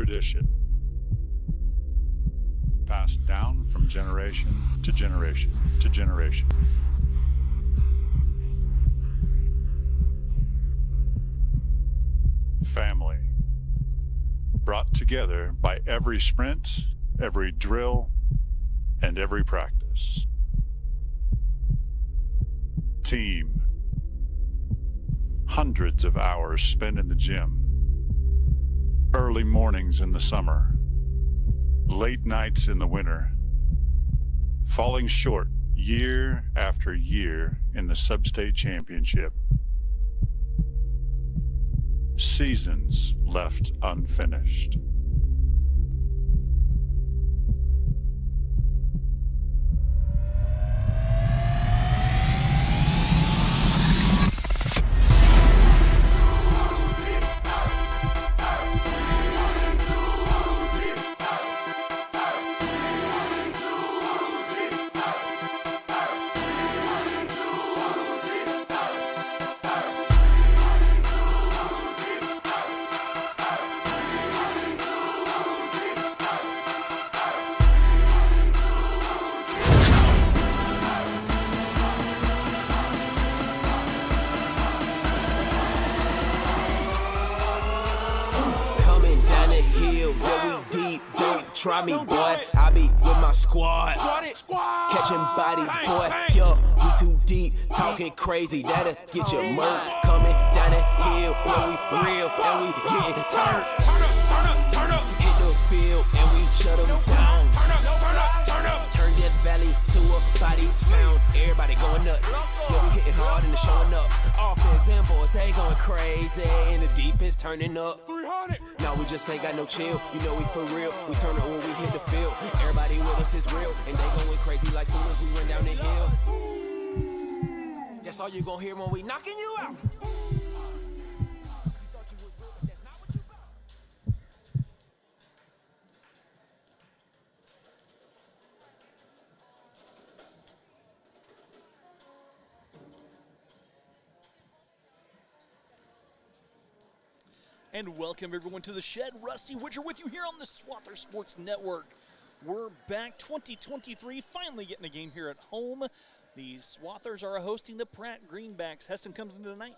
tradition, passed down from generation to generation to generation. Family, brought together by every sprint, every drill, and every practice. Team, hundreds of hours spent in the gym, early mornings in the summer, late nights in the winter, falling short year after year in the sub-state championship. Seasons left unfinished. Try me, boy. I be with my squad. Catching bodies, boy. Yo, we too deep. Talking crazy. That'll get your murk. Coming down the hill. Boy, we real. And we getting turned. Turn up. Hit the field. And we shut them down. Turn up. Turn this valley to a body town. Everybody going nuts. Yeah, we hitting hard and it's showing up. Offense, them boys, they going crazy. And the defense turning up. 300. Now we just ain't got no chill. You know we for real. We turn it when we hit the field. Everybody with us is real. And they going crazy like soon as we run down the hill. That's all you gonna hear when we knocking you out. And welcome everyone to the Shed. Rusty Witcher with you here on the Swather Sports Network. We're back 2023, finally getting a game here at home. The Swathers are hosting the Pratt Greenbacks. Hesston comes into tonight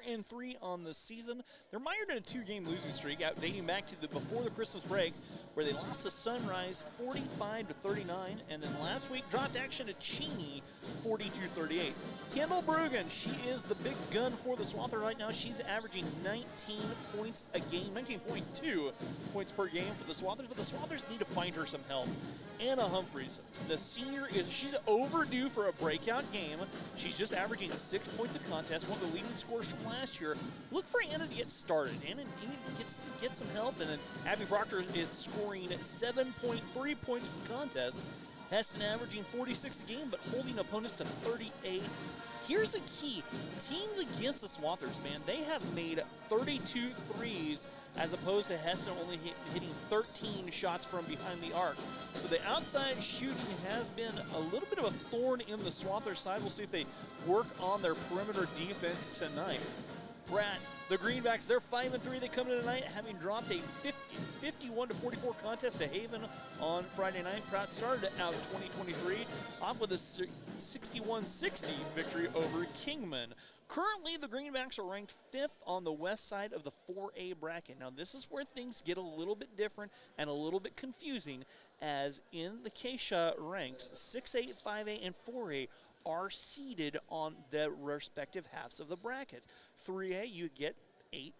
4-3 on the season. They're mired in a 2-game losing streak dating back to before the Christmas break, where they lost to Sunrise 45-39, and then last week dropped action to Cheney 42-38. Kendall Brugan, she is the big gun for the Swather right now. She's averaging 19 points a game, 19.2 points per game for the Swathers, but the Swathers need to find her some help. Anna Humphreys, the senior, she's overdue for a breakout game. She's just averaging 6 points a contest, one of the leading scorers from last year. Look for Anna to get started. Anna needs to get some help, and then Abby Proctor is scoring 7.3 points per contest. Hesston averaging 46 a game, but holding opponents to 38. Here's a key. Teams against the Swathers, man, they have made 32 threes as opposed to Hesston only hitting 13 shots from behind the arc. So the outside shooting has been a little bit of a thorn in the Swathers side. We'll see if they work on their perimeter defense tonight. Pratt, the Greenbacks, they're 5-3. They come in tonight having dropped a 51-44 contest to Haven on Friday night. Pratt started out 2023 off with a 61-60 victory over Kingman. Currently, the Greenbacks are ranked 5th on the west side of the 4A bracket. Now, this is where things get a little bit different and a little bit confusing, as in the Keisha ranks, 6A, 5A, and 4A are seated on the respective halves of the bracket. 3A, you get 8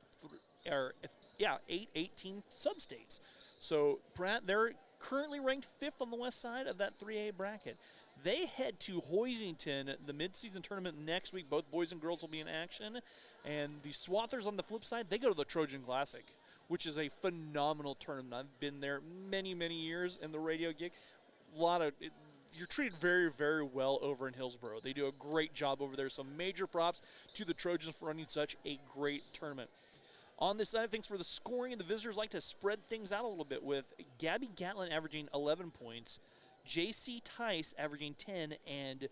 18 substates. So Pratt, they're currently ranked 5th on the west side of that 3A bracket. They head to Hoisington, the midseason tournament next week. Both boys and girls will be in action. And the Swathers on the flip side, they go to the Trojan Classic, which is a phenomenal tournament. I've been there many, many years in the radio gig. You're treated very, very well over in Hillsboro. They do a great job over there. So major props to the Trojans for running such a great tournament. On this side of things, for the scoring, the visitors like to spread things out a little bit, with Gabby Gatlin averaging 11 points, J.C. Tice averaging 10, and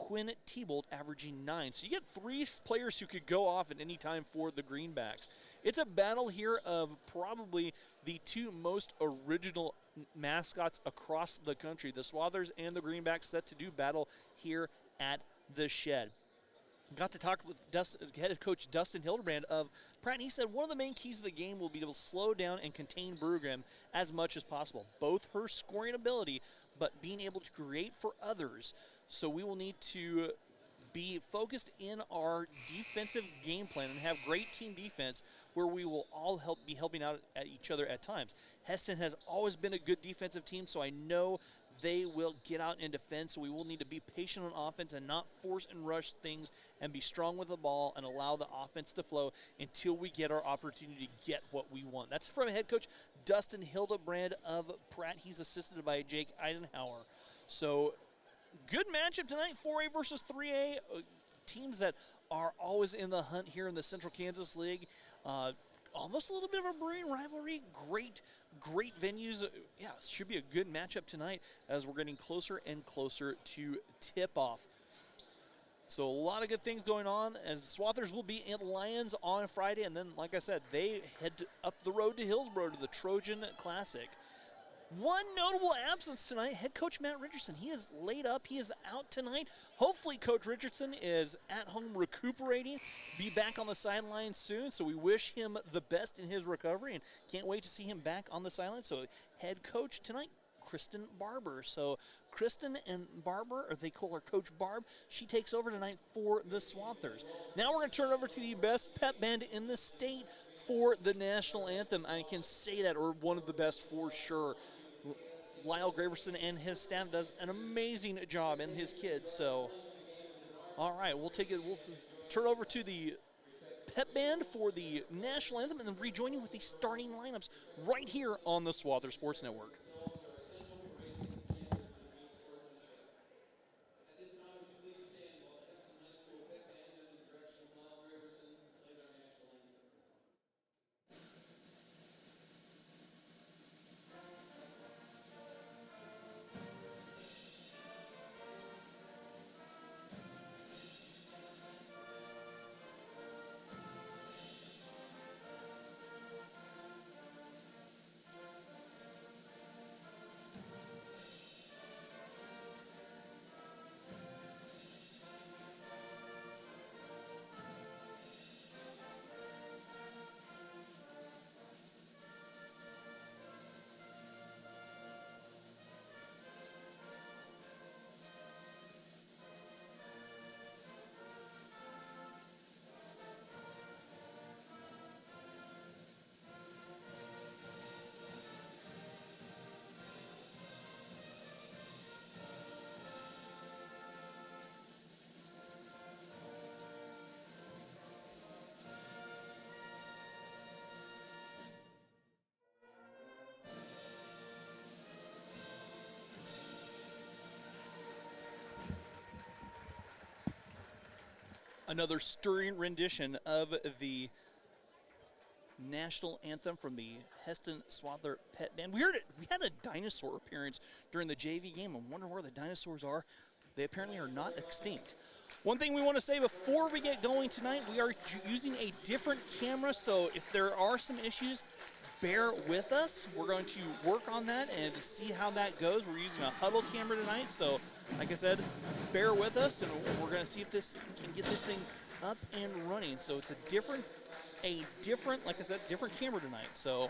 Quinn Thibault averaging 9. So you get 3 players who could go off at any time for the Greenbacks. It's a battle here of probably the 2 most original mascots across the country. The Swathers and the Greenbacks set to do battle here at the Shed. Got to talk with head coach Dustin Hildebrand of Pratt, and he said one of the main keys of the game will be able to slow down and contain Bergam as much as possible. Both her scoring ability, but being able to create for others. So we will need to be focused in our defensive game plan and have great team defense where we will all be helping out at each other at times. Hesston has always been a good defensive team, so I know they will get out and defend, so we will need to be patient on offense and not force and rush things and be strong with the ball and allow the offense to flow until we get our opportunity to get what we want. That's from head coach Dustin Hildebrand of Pratt. He's assisted by Jake Eisenhower. So good matchup tonight, 4A versus 3A. Teams that are always in the hunt here in the Central Kansas League. Almost a little bit of a brewing rivalry. Great venues. Yeah, should be a good matchup tonight as we're getting closer and closer to tip-off. So a lot of good things going on as Swathers will be in Lyons on Friday. And then, like I said, they head up the road to Hillsboro to the Trojan Classic. One notable absence tonight, head coach Matt Richardson. He is laid up. He is out tonight. Hopefully, Coach Richardson is at home recuperating, be back on the sidelines soon. So we wish him the best in his recovery and can't wait to see him back on the sideline. So head coach tonight, Kristen Barber. So Kristen and Barber, or they call her Coach Barb, she takes over tonight for the Swathers. Now we're going to turn over to the best pep band in the state for the national anthem. I can say that, or one of the best for sure. Lyle Graverson and his staff does an amazing job, and his kids. So, all right, we'll turn over to the pep band for the national anthem and then rejoin you with the starting lineups right here on the Swather Sports Network. Another stirring rendition of the national anthem from the Hesston Swather Pet Band. We had a dinosaur appearance during the JV game. I wonder where the dinosaurs are. They apparently are not extinct. One thing we want to say before we get going tonight, we are using a different camera, so if there are some issues, bear with us. We're going to work on that and see how that goes. We're using a huddle camera tonight, so like I said, bear with us, and we're going to see if this can get this thing up and running. So it's a different, like I said, different camera tonight. So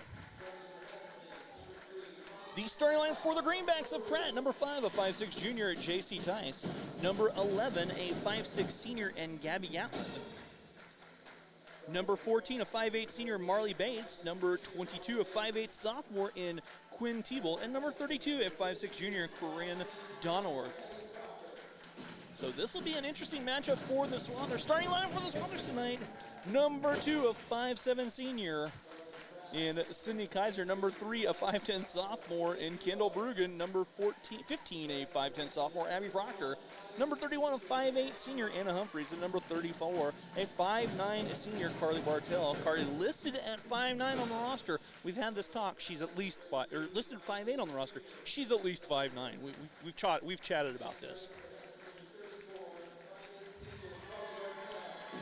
the starting line for the Greenbacks of Pratt: number 5, a 5'6" junior, J.C. Tice; number 11, a 5'6" senior, and Gabby Gatlin; number 14, a 5'8" senior, Marley Bates; number 22, a 5'8" sophomore in Quinn Thibault; and number 32, a 5'6" junior, Corinne Donorth. So this will be an interesting matchup for the Swathers. Starting lineup for the Swathers tonight: number 2, a 5'7" senior in Sydney Kaiser; number 3, a 5'10" sophomore in Kendall Brugan; number 15, a 5'10" sophomore, Abby Proctor; number 31, a 5'8" senior, Anna Humphreys; and number 34, a 5'9" senior, Carly Bartell. Carly listed at 5'9" on the roster. We've had this talk. She's at least listed 5'8" on the roster. She's at least 5'9". We've chatted about this.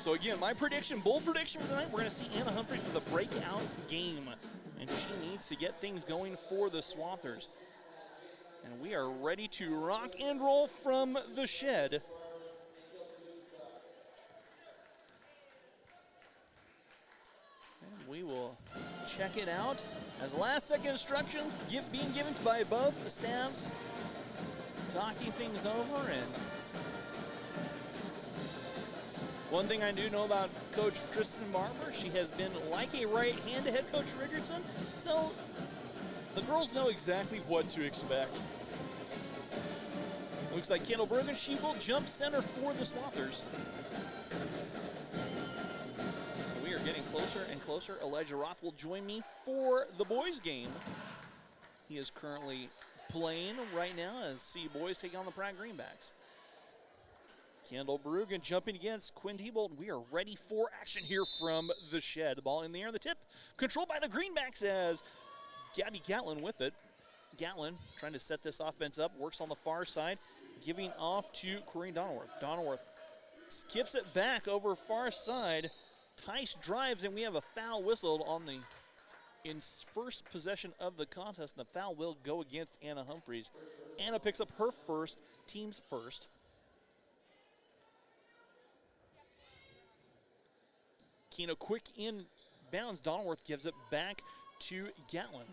So again, my prediction, bold prediction for tonight, we're going to see Anna Humphreys with a breakout game. And she needs to get things going for the Swathers. And we are ready to rock and roll from the shed. And we will check it out as last-second instructions being given by both the staffs, talking things over. And one thing I do know about Coach Kristen Barber, she has been like a right hand to head coach Richardson, so the girls know exactly what to expect. Looks like Kendall Bergen, she will jump center for the Swathers. We are getting closer and closer. Elijah Roth will join me for the boys game. He is currently playing right now as C boys take on the Pratt Greenbacks. Kendall Bergen jumping against Quinn Diebold. We are ready for action here from the shed. The ball in the air, the tip controlled by the Greenbacks as Gabby Gatlin with it. Gatlin trying to set this offense up, works on the far side, giving off to Corrine Donworth. Donworth skips it back over far side. Tice drives, and we have a foul whistled on the first possession of the contest, and the foul will go against Anna Humphreys. Anna picks up her first, team's first. Keno quick inbounds. Donworth gives it back to Gatlin.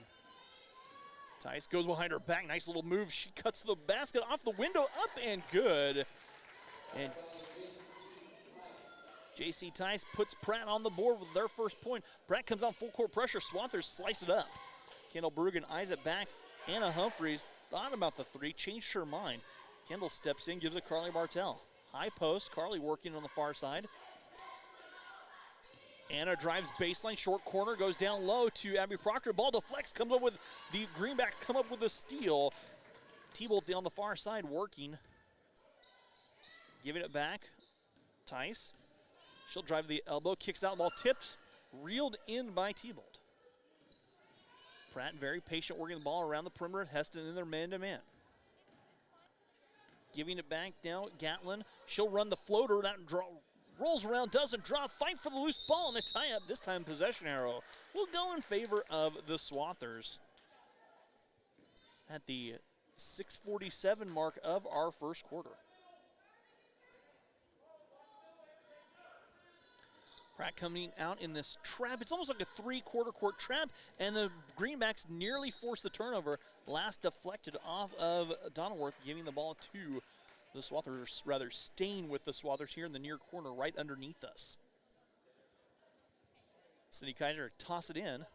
Tice goes behind her back. Nice little move. She cuts the basket off the window, up and good. And JC Tice puts Pratt on the board with their first point. Pratt comes on full court pressure. Swathers slice it up. Kendall Bergen eyes it back. Anna Humphreys thought about the three, changed her mind. Kendall steps in, gives it Carly Bartell. High post, Carly working on the far side. Anna drives baseline, short corner, goes down low to Abby Proctor. Ball deflects, comes up with the Greenback, come up with a steal. T-Bolt on the far side working. Giving it back. Tice. She'll drive the elbow, kicks out, ball tipped, reeled in by T-Bolt. Pratt very patient, working the ball around the perimeter at Hesston in their man-to-man. Giving it back now, Gatlin. She'll run the floater, that rolls around, doesn't drop, fight for the loose ball, and a tie-up. This time possession arrow will go in favor of the Swathers. At the 6:47 mark of our first quarter. Pratt coming out in this trap. It's almost like a three-quarter court trap, and the Greenbacks nearly forced the turnover. Last deflected off of Donworth, giving the ball to the Swathers, rather staying with the Swathers here in the near corner right underneath us. Cindy Kaiser toss it in.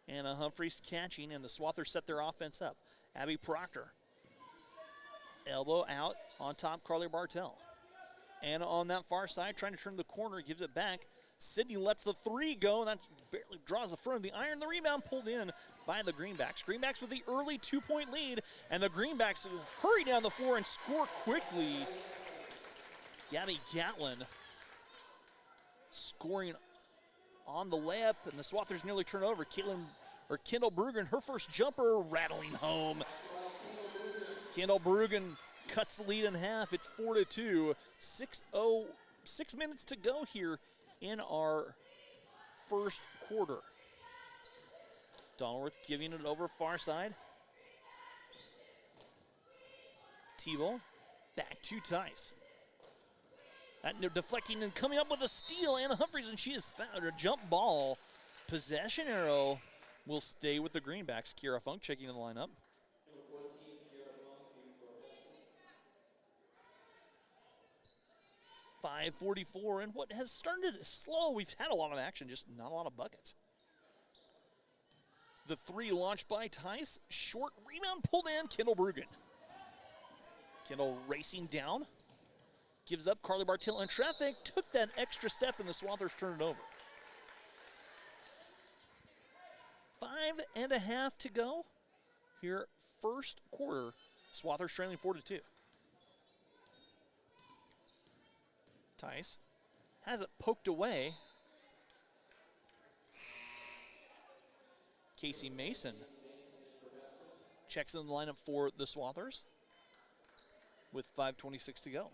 Anna Humphreys catching, and the Swathers set their offense up. Abby Proctor. Elbow out on top, Carly Bartell. Anna on that far side, trying to turn the corner, gives it back. Sydney lets the three go, and that barely draws the front of the iron. The rebound pulled in by the Greenbacks. Greenbacks with the early 2-point lead, and the Greenbacks hurry down the floor and score quickly. Gabby Gatlin scoring on the layup, and the Swathers nearly turn over. Kendall Bergen, her first jumper, rattling home. Kendall Bergen cuts the lead in half. It's 4-2. 6 minutes to go here in our first quarter. Donworth giving it over far side. T-Ball back to Tice. That deflecting and coming up with a steal, Anna Humphreys, and she has found a jump ball. Possession arrow will stay with the Greenbacks. Kira Funk checking in the lineup. 5:44, and what has started slow. We've had a lot of action, just not a lot of buckets. The three launched by Tice. Short rebound pulled in, Kendall Bergen. Kendall racing down. Gives up, Carly Bartell in traffic. Took that extra step, and the Swathers turn it over. 5.5 to go here, first quarter. Swathers trailing 4-2. Tice has it poked away. Casey Mason checks in the lineup for the Swathers with 5:26 to go.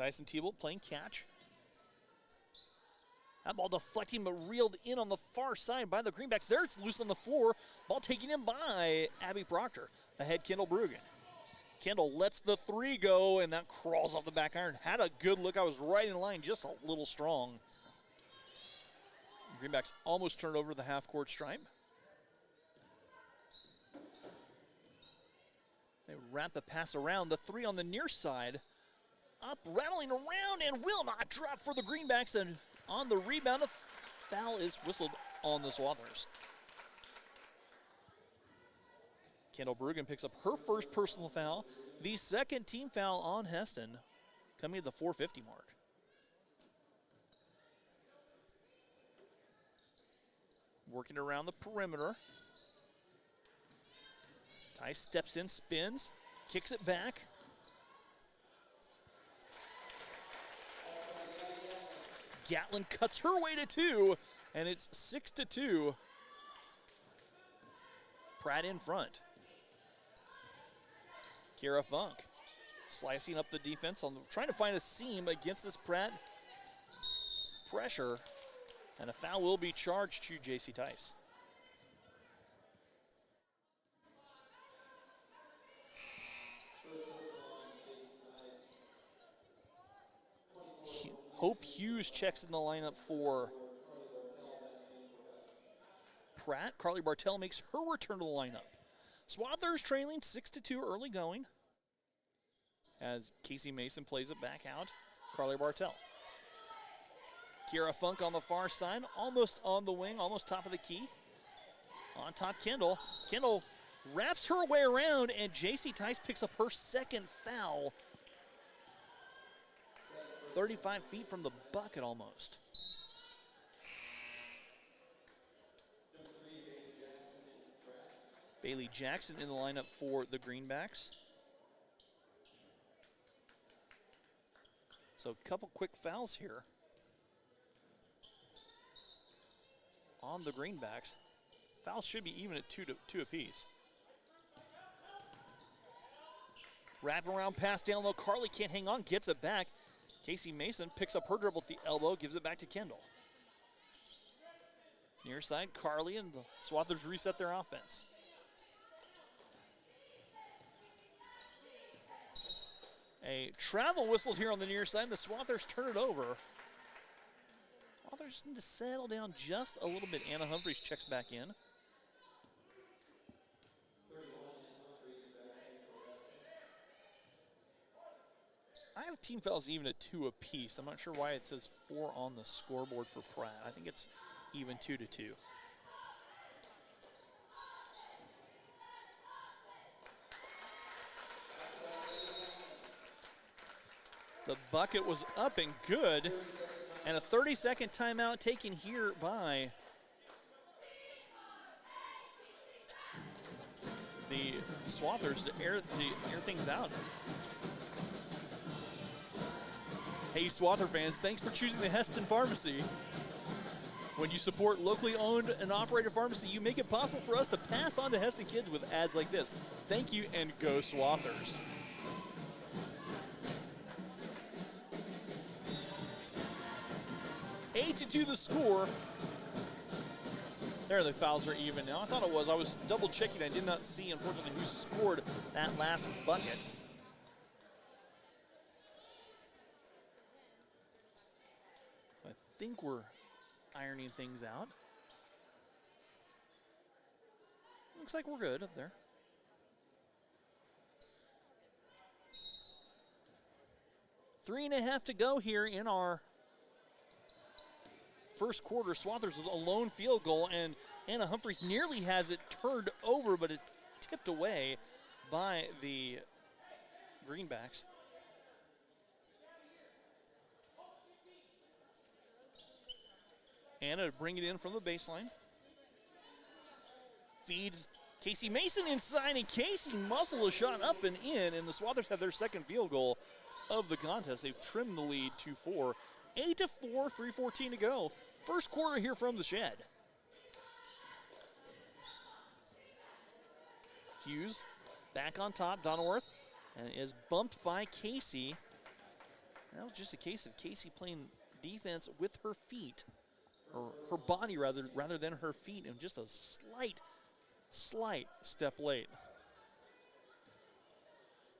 Tyson Thibault playing catch. That ball deflecting but reeled in on the far side by the Greenbacks. There it's loose on the floor. Ball taken in by Abby Proctor. Ahead Kendall Brugan. Kendall lets the three go, and that crawls off the back iron. Had a good look. I was right in line, just a little strong. Greenbacks almost turned over the half-court stripe. They wrap the pass around. The three on the near side. Up, rattling around, and will not drop for the Greenbacks. And on the rebound, a foul is whistled on the Swathers. Kendall Brugan picks up her first personal foul. The second team foul on Hesston, coming at the 4:50 mark. Working around the perimeter. Tice steps in, spins, kicks it back. Gatlin cuts her way to two, and it's 6-2. Pratt in front. Kira Funk slicing up the defense, trying to find a seam against this Pratt pressure, and a foul will be charged to JC Tice. Hope Hughes checks in the lineup for Pratt. Carly Bartell makes her return to the lineup. Swathers trailing 6-2 early going as Casey Mason plays it back out. Carly Bartell. Kira Funk on the far side, almost on the wing, almost top of the key. On top, Kendall. Kendall wraps her way around, and JC Tice picks up her second foul. 35 feet from the bucket almost. Bailey Jackson in the lineup for the Greenbacks. So a couple quick fouls here on the Greenbacks. Fouls should be even at two apiece. Wrapping around pass down low. Carly can't hang on, gets it back. Casey Mason picks up her dribble at the elbow, gives it back to Kendall. Near side, Carly and the Swathers reset their offense. A travel whistle here on the near side. The Swathers turn it over. Swathers need to settle down just a little bit. Anna Humphreys checks back in. I have team fouls even at 2 apiece. I'm not sure why it says 4 on the scoreboard for Pratt. I think it's even 2-2. The bucket was up and good. And a 30-second timeout taken here by the Swathers to air things out. Hey, Swather fans, thanks for choosing the Hesston Pharmacy. When you support locally owned and operated pharmacy, you make it possible for us to pass on to Hesston kids with ads like this. Thank you, and go Swathers. Eight to 2 the score. There, the fouls are even now. I thought it was. I was double checking. I did not see, unfortunately, who scored that last bucket. I think we're ironing things out. Looks like we're good up there. Three and a half to go here in our first quarter. Swathers with a lone field goal, and Anna Humphreys nearly has it turned over, but it's tipped away by the Greenbacks. Anna to bring it in from the baseline. Feeds Casey Mason inside, and Casey muscles a shot up and in, and the Swathers have their second field goal of the contest. They've trimmed the lead to 4. 8-4, 3:14 to go. First quarter here from the Shed. Hughes back on top, Donworth, and is bumped by Casey. That was just a case of Casey playing defense with her feet, or her body rather than her feet, and just a slight step late.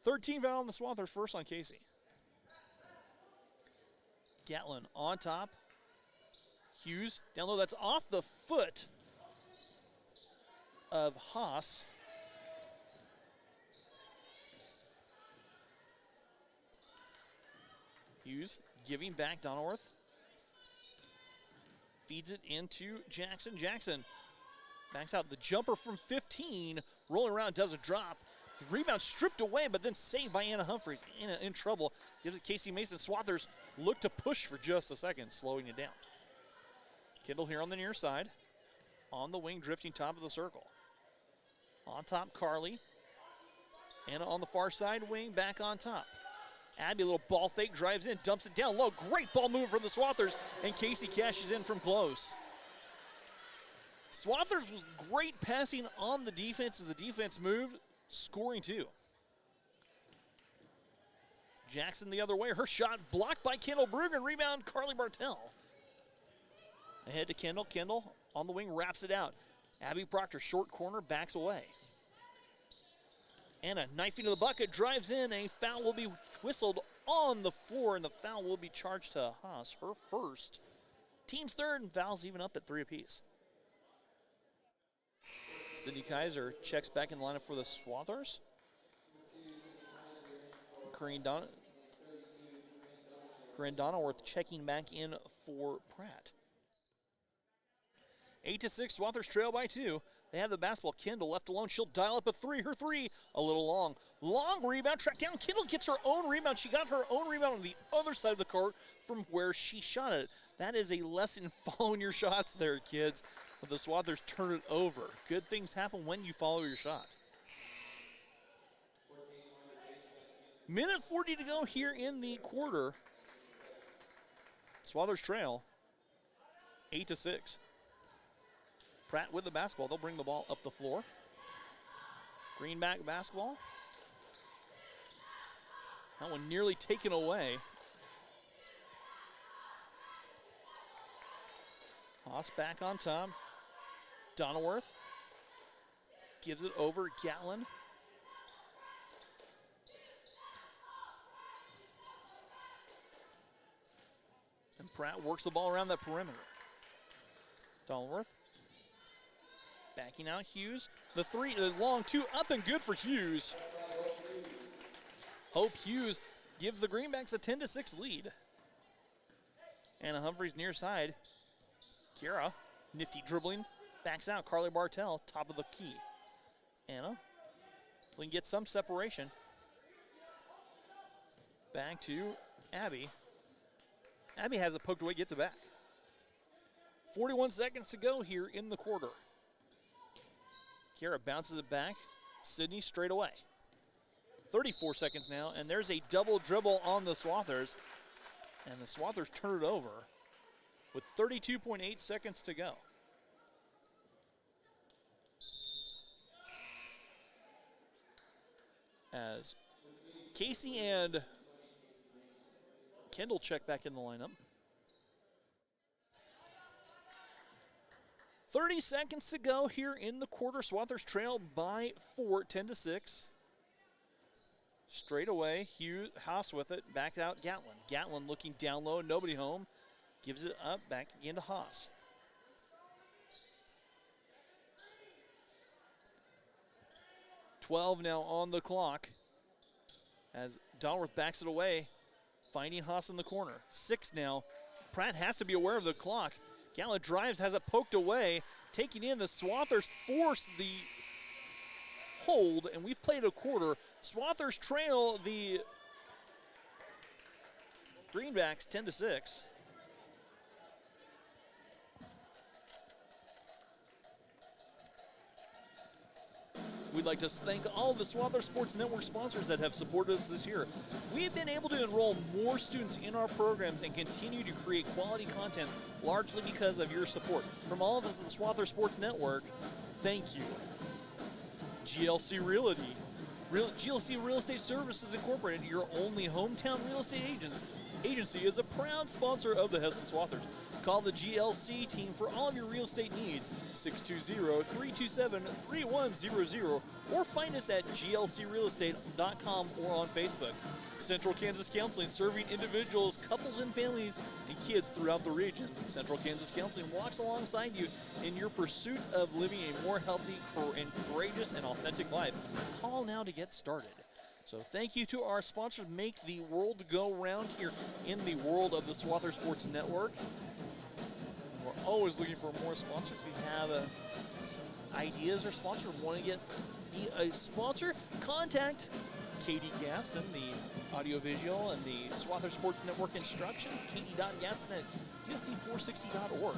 13 foul on the Swathers, first on Casey. Gatlin on top. Hughes down low. That's off the foot of Haas. Hughes giving back Donworth. Feeds it into Jackson. Jackson backs out the jumper from 15. Rolling around, does a drop. Rebound stripped away, but then saved by Anna Humphreys. Anna in trouble. Gives it Casey Mason. Swathers look to push for just a second, slowing it down. Kendall here on the near side. On the wing, drifting top of the circle. On top, Carly. Anna on the far side wing, back on top. Abby, a little ball fake, drives in, dumps it down low. Great ball move from the Swathers, and Casey cashes in from close. Swathers was great passing on the defense as the defense moved, scoring two. Jackson the other way. Her shot blocked by Kendall Bruggen. Rebound, Carly Bartell. Ahead to Kendall. Kendall on the wing, wraps it out. Abby Proctor, short corner, backs away. Anna knifing to the bucket, drives in. A foul will be whistled on the floor, and the foul will be charged to Haas, her first. Team's third, and fouls even up at 3 apiece. Sydney Kaiser checks back in the lineup for the Swathers. Corinne Donworth checking back in for Pratt. 8-6, Swathers trail by 2. They have the basketball. Kendall left alone. She'll dial up a three. Her three a little long. Long rebound, tracked down. Kendall gets her own rebound. She got her own rebound on the other side of the court from where she shot it. That is a lesson in following your shots there, kids. But the Swathers turn it over. Good things happen when you follow your shot. Minute 40 to go here in the quarter. Swathers trail 8-6. Pratt with the basketball. They'll bring the ball up the floor. Greenback basketball. That one nearly taken away. Haas back on top. Donworth gives it over. Gatlin. And Pratt works the ball around that perimeter. Donworth. Backing out Hughes. The three, the long two, up and good for Hughes. Hope Hughes gives the Greenbacks a 10-6 lead. Anna Humphreys near side. Kira, nifty dribbling, backs out. Carly Bartell, top of the key. Anna, we can get some separation. Back to Abby. Abby has it poked away, gets it back. 41 seconds to go here in the quarter. Kira bounces it back. Sydney straight away. 34 seconds now, and there's a double dribble on the Swathers. And the Swathers turn it over with 32.8 seconds to go. As Casey and Kendall check back in the lineup. 30 seconds to go here in the quarter. Swathers trail by 4, 10-6. Straight away, Haas with it, back out Gatlin. Gatlin looking down low, nobody home. Gives it up, back again to Haas. .12 now on the clock as Donworth backs it away, finding Haas in the corner. 6 now. Pratt has to be aware of the clock. Gatlin drives, has it poked away, taking in. The Swathers force the hold, and we've played a quarter. Swathers trail the Greenbacks 10-6. We'd like to thank all of the Swathers Sports Network sponsors that have supported us this year. We've been able to enroll more students in our programs and continue to create quality content largely because of your support. From all of us at the Swathers Sports Network, thank you. GLC Realty, GLC Real Estate Services Incorporated, your only hometown real estate agency, is a proud sponsor of the Hesston Swathers. Call the GLC team for all of your real estate needs, 620-327-3100, or find us at glcrealestate.com or on Facebook. Central Kansas Counseling, serving individuals, couples, and families and kids throughout the region. Central Kansas Counseling walks alongside you in your pursuit of living a more healthy and courageous and authentic life. Call now to get started. So thank you to our sponsors. Make the world go round here in the world of the Swather Sports Network. We're always looking for more sponsors. If you have some ideas or sponsors, want to be a sponsor, contact Katie Gaston, the audiovisual and the Swather Sports Network instruction, katie.gaston at usd460.org.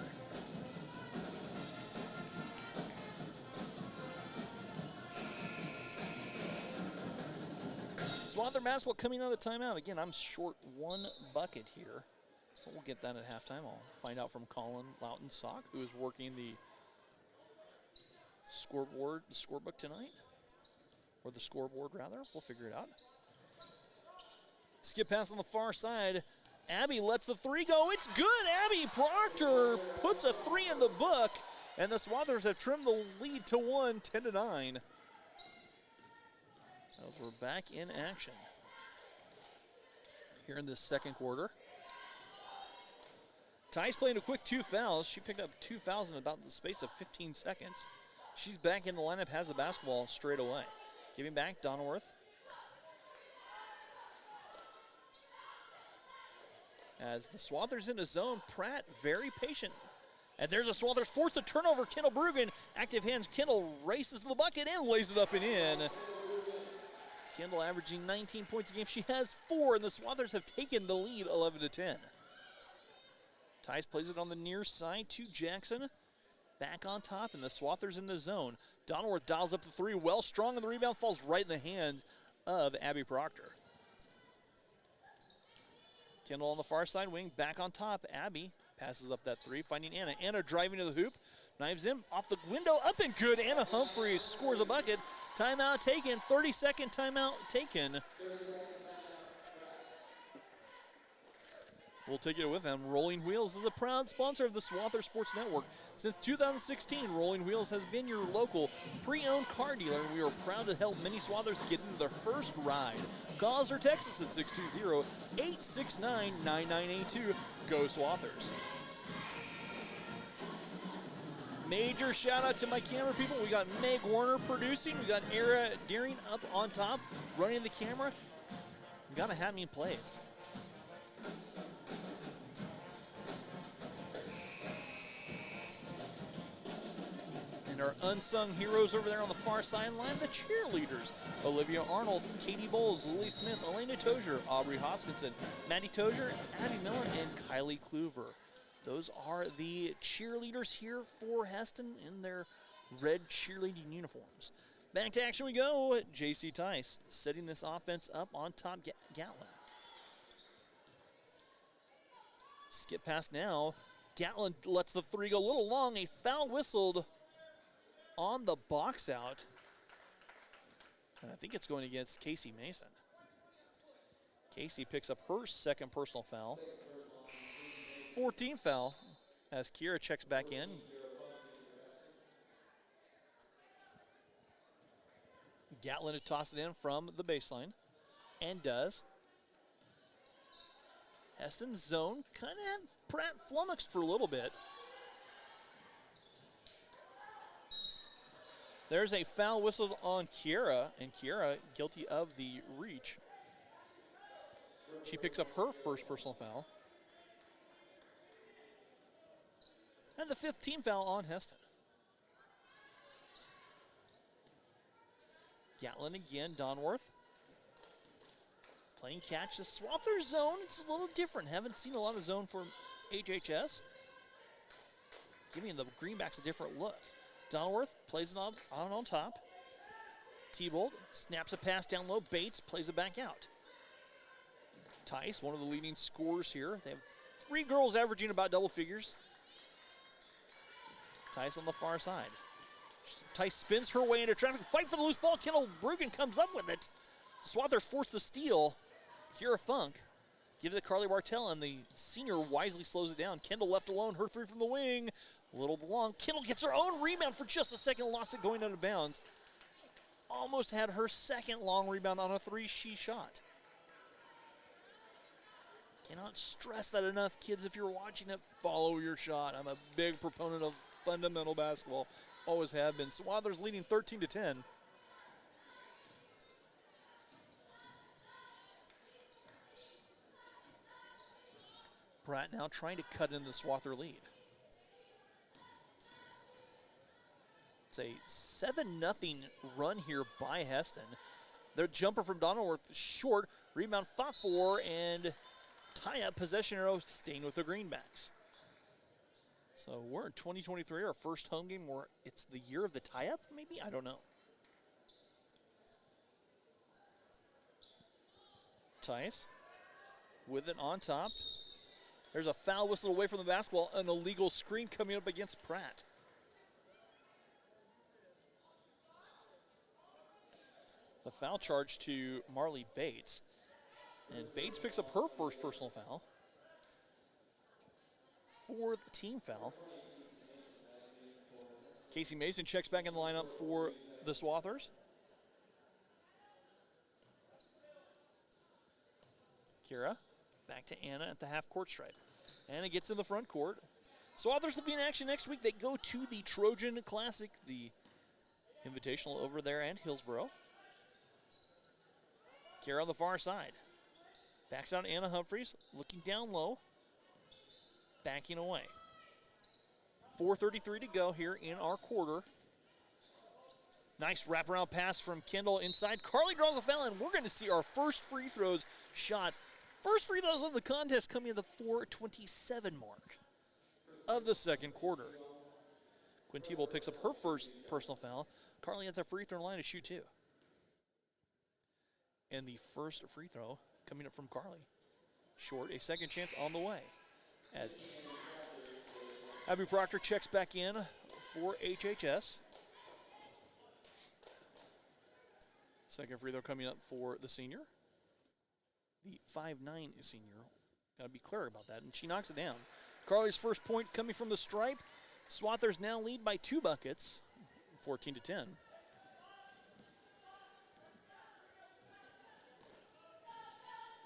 Swather basketball coming out of the timeout. Again, I'm short one bucket here. But we'll get that at halftime. I'll find out from Colin Loughton-Sock, who is working the scorebook tonight. Or the scoreboard, rather. We'll figure it out. Skip pass on the far side. Abby lets the three go. It's good. Abby Proctor puts a three in the book. And the Swathers have trimmed the lead to 1, 10-9. As we're back in action here in this second quarter. Ty's playing a quick 2 fouls. She picked up 2 fouls in about the space of 15 seconds. She's back in the lineup, has the basketball straight away. Giving back, Donworth. As the Swathers in a zone, Pratt very patient. And there's a Swathers force a turnover. Kendall Brugan, active hands. Kendall races to the bucket and lays it up and in. Kendall averaging 19 points a game. She has 4, and the Swathers have taken the lead 11-10. Tice plays it on the near side to Jackson. Back on top, and the Swathers in the zone. Donworth dials up the three, well strong, and the rebound falls right in the hands of Abby Proctor. Kendall on the far side wing, back on top. Abby passes up that three, finding Anna. Anna driving to the hoop, knives in, off the window, up and good. Anna Humphreys scores a bucket. Timeout taken, 30-second timeout taken. We'll take it with them. Rolling Wheels is a proud sponsor of the Swather Sports Network. Since 2016, Rolling Wheels has been your local pre-owned car dealer, and we are proud to help many Swathers get into their first ride. Call us or text us at 620-869-9982. Go Swathers. Major shout out to my camera people. We got Meg Warner producing. We got Era Deering up on top, running the camera. You gotta have me in place. And our unsung heroes over there on the far sideline, the cheerleaders. Olivia Arnold, Katie Bowles, Lily Smith, Elena Tozier, Aubrey Hoskinson, Maddie Tozier, Abby Miller, and Kylie Kluver. Those are the cheerleaders here for Hesston in their red cheerleading uniforms. Back to action we go. J.C. Tice setting this offense up on top. Gatlin. Skip pass now. Gatlin lets the three go a little long. A foul whistled on the box out. And I think it's going against Casey Mason. Casey picks up her second personal foul. 14th foul as Kira checks back in. Gatlin had tossed it in from the baseline and does. Hesston zone kind of had Pratt flummoxed for a little bit. There's a foul whistled on Kiera, and Kiera guilty of the reach. She picks up her first personal foul. And the 15th foul on Hesston. Gatlin again, Donworth. Playing catch, the Swather zone, it's a little different. Haven't seen a lot of zone for HHS. Giving the Greenbacks a different look. Donworth plays it on top. T-Bolt snaps a pass down low. Bates plays it back out. Tice, one of the leading scorers here. They have 3 girls averaging about double figures. Tice on the far side. Tice spins her way into traffic. Fight for the loose ball. Kendall Brugan comes up with it. Swathers forced the steal. Kira Funk gives it Carly Bartell, and the senior wisely slows it down. Kendall left alone. Her three from the wing. A little long. Kendall gets her own rebound for just a second. Lost it going out of bounds. Almost had her second long rebound on a three she shot. Cannot stress that enough, kids. If you're watching it, follow your shot. I'm a big proponent of fundamental basketball. Always have been. Swathers leading 13-10. Pratt now trying to cut in the Swather lead. It's a 7-0 run here by Hesston. Their jumper from Donnerworth short. Rebound fought for, and tie-up possession arrow staying with the Greenbacks. So we're in 2023, our first home game where it's the year of the tie-up, maybe? I don't know. Tice with it on top. There's a foul whistle away from the basketball. An illegal screen coming up against Pratt. The foul charge to Marley Bates. And Bates picks up her first personal foul. Fourth team foul. Casey Mason checks back in the lineup for the Swathers. Kira back to Anna at the half-court stripe. Anna gets in the front court. Swathers will be in action next week. They go to the Trojan Classic, the Invitational over there at Hillsboro. Kira on the far side. Backs out Anna Humphreys, looking down low. Backing away. 4:33 to go here in our quarter. Nice wraparound pass from Kendall inside. Carly draws a foul, and we're going to see our first free throws shot. First free throws of the contest coming in the 4:27 mark of the second quarter. Quinn Tebow picks up her first personal foul. Carly at the free throw line to shoot two. And the first free throw coming up from Carly. Short, a second chance on the way. As Abby Proctor checks back in for HHS. Second free throw coming up for the senior. The 5'9" senior. Got to be clear about that. And she knocks it down. Carly's first point coming from the stripe. Swathers now lead by 2 buckets, 14-10.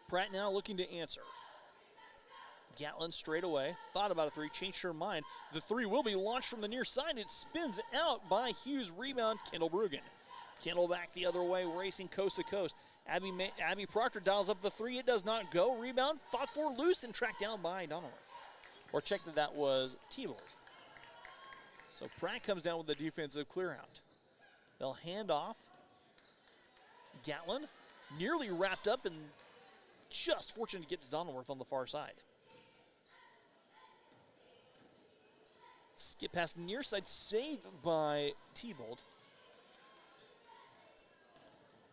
Pratt now looking to answer. Gatlin straight away, thought about a three, changed her mind. The three will be launched from the near side. It spins out by Hughes. Rebound, Kendall Brugan. Kendall back the other way, racing coast to coast. Abby Proctor dials up the three. It does not go. Rebound, fought for loose and tracked down by Donnerworth. Or check that was T-Board. So Pratt comes down with the defensive clear out. They'll hand off. Gatlin nearly wrapped up and just fortunate to get to Donnerworth on the far side. Skip past near side, saved by T-Bolt.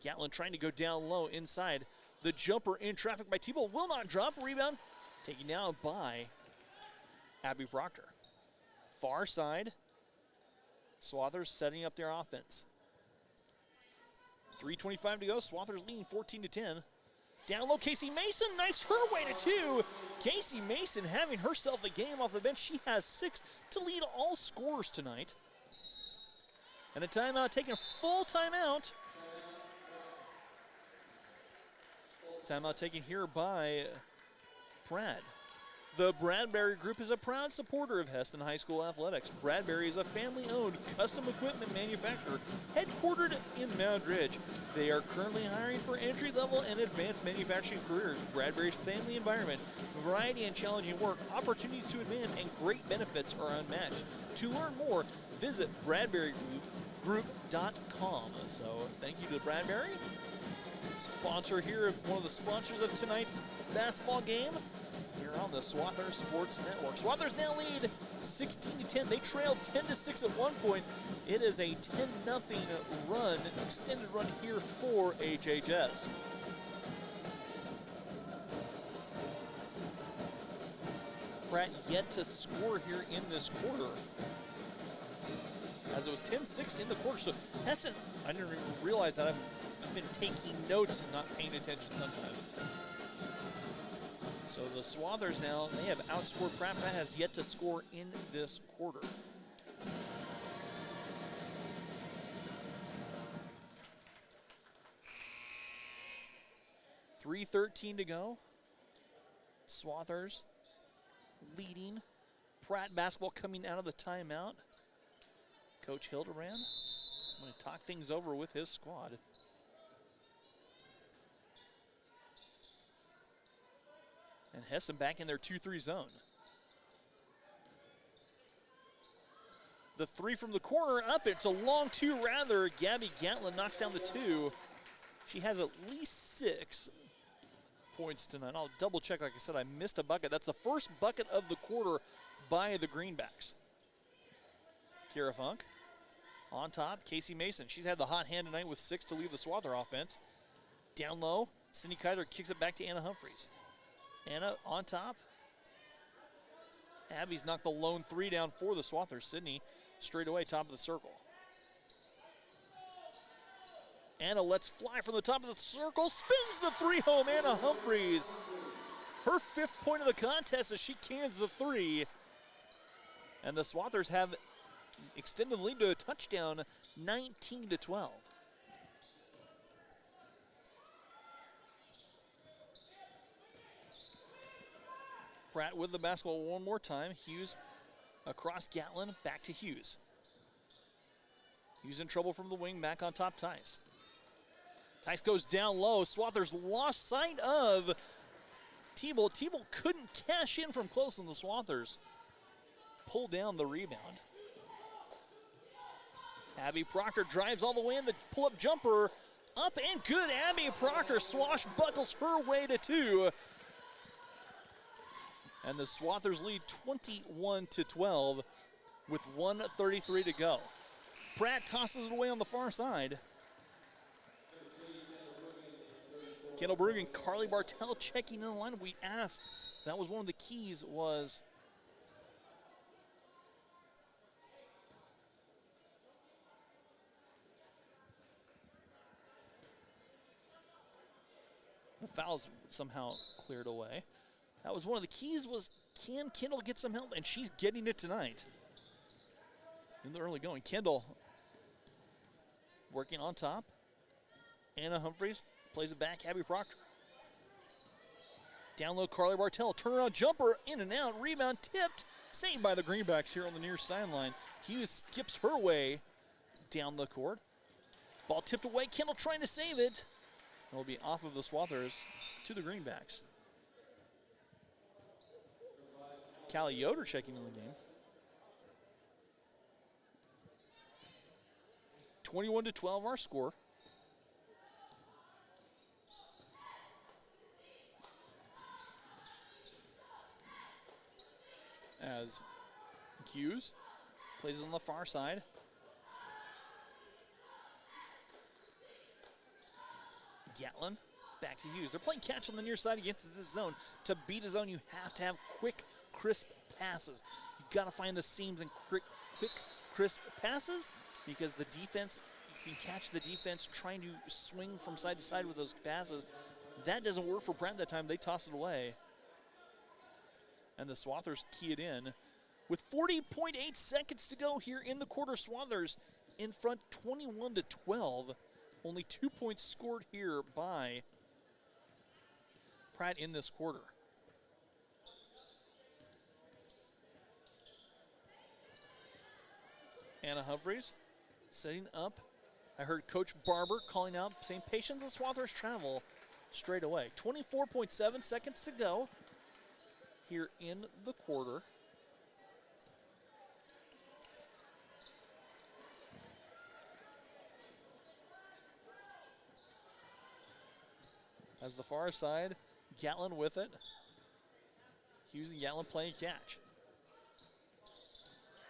Gatlin trying to go down low inside. The jumper in traffic by T-Bolt will not drop. Rebound taken down by Abby Proctor. Far side. Swathers setting up their offense. 3:25 to go. Swathers leading 14-10. Down low, Casey Mason knifes her way to 2. Casey Mason having herself a game off the bench. She has 6 to lead all scorers tonight. And a timeout taken, full timeout. Timeout taken here by Pratt. The Bradbury Group is a proud supporter of Hesston High School athletics. Bradbury is a family-owned custom equipment manufacturer headquartered in Mount Ridge. They are currently hiring for entry-level and advanced manufacturing careers. Bradbury's family environment, variety and challenging work, opportunities to advance, and great benefits are unmatched. To learn more, visit BradburyGroup.com. So thank you to Bradbury. Sponsor here, one of the sponsors of tonight's basketball game here on the Swathers Sports Network. Swathers now lead 16-10. They trailed 10-6 at one point. It is a 10-0 run, extended run here for HHS. Pratt yet to score here in this quarter. as it was 10-6 in the quarter. So Hesston, I didn't even realize that. I've been taking notes and not paying attention sometimes. So the Swathers now, they have outscored Pratt. Pratt has yet to score in this quarter. .3:13 to go. Swathers leading. Pratt basketball coming out of the timeout. Coach Hildebrand going to talk things over with his squad. And Hesston back in their 2-3 zone. The three from the corner up. It's a long two rather. Gabby Gatlin knocks down the two. She has at least 6 points tonight. I'll double check. Like I said, I missed a bucket. That's the first bucket of the quarter by the Greenbacks. Kira Funk on top. Casey Mason. She's had the hot hand tonight with 6 to lead the Swather offense. Down low, Cindy Kaiser kicks it back to Anna Humphreys. Anna on top. Abby's knocked the lone 3 down for the Swathers. Sydney straight away, top of the circle. Anna lets fly from the top of the circle, spins the 3 home. Anna Humphreys, her 5th point of the contest as she cans the 3. And the Swathers have extended the lead to a touchdown, 19-12. Pratt with the basketball one more time. Hughes across Gatlin, back to Hughes. Hughes in trouble from the wing, back on top Tice. Tice goes down low. Swathers lost sight of Thibault. Thibault couldn't cash in from close, and the Swathers pull down the rebound. Abby Proctor drives all the way in. The pull-up jumper up and good. Abby Proctor swashbuckles her way to 2. And the Swathers lead 21-12 with 1:33 to go. Pratt tosses it away on the far side. Kendall Berg and Carly Bartell checking in the line. We asked, that was one of the keys, was the foul's somehow cleared away. That was one of the keys, was can Kendall get some help? And she's getting it tonight. In the early going, Kendall working on top. Anna Humphreys plays it back, Abby Proctor. Down low, Carly Bartell, turnaround jumper, in and out, rebound tipped, saved by the Greenbacks here on the near sideline. Hughes skips her way down the court. Ball tipped away, Kendall trying to save it. It will be off of the Swathers to the Greenbacks. Callie Yoder checking in the game. 21-12 our score. As Hughes plays on the far side. Gatlin back to Hughes. They're playing catch on the near side against this zone. To beat a zone, you have to have quick, crisp passes. You've got to find the seams and quick, crisp passes, because the defense, you can catch the defense trying to swing from side to side with those passes. That doesn't work for Pratt that time. They toss it away. And the Swathers key it in. With 40.8 seconds to go here in the quarter, Swathers in front 21-12. Only 2 points scored here by Pratt in this quarter. Anna Humphreys setting up. I heard Coach Barber calling out, saying patience as Swathers travel straight away. 24.7 seconds to go here in the quarter. As the far side, Gatlin with it. Hughes and Gatlin playing catch.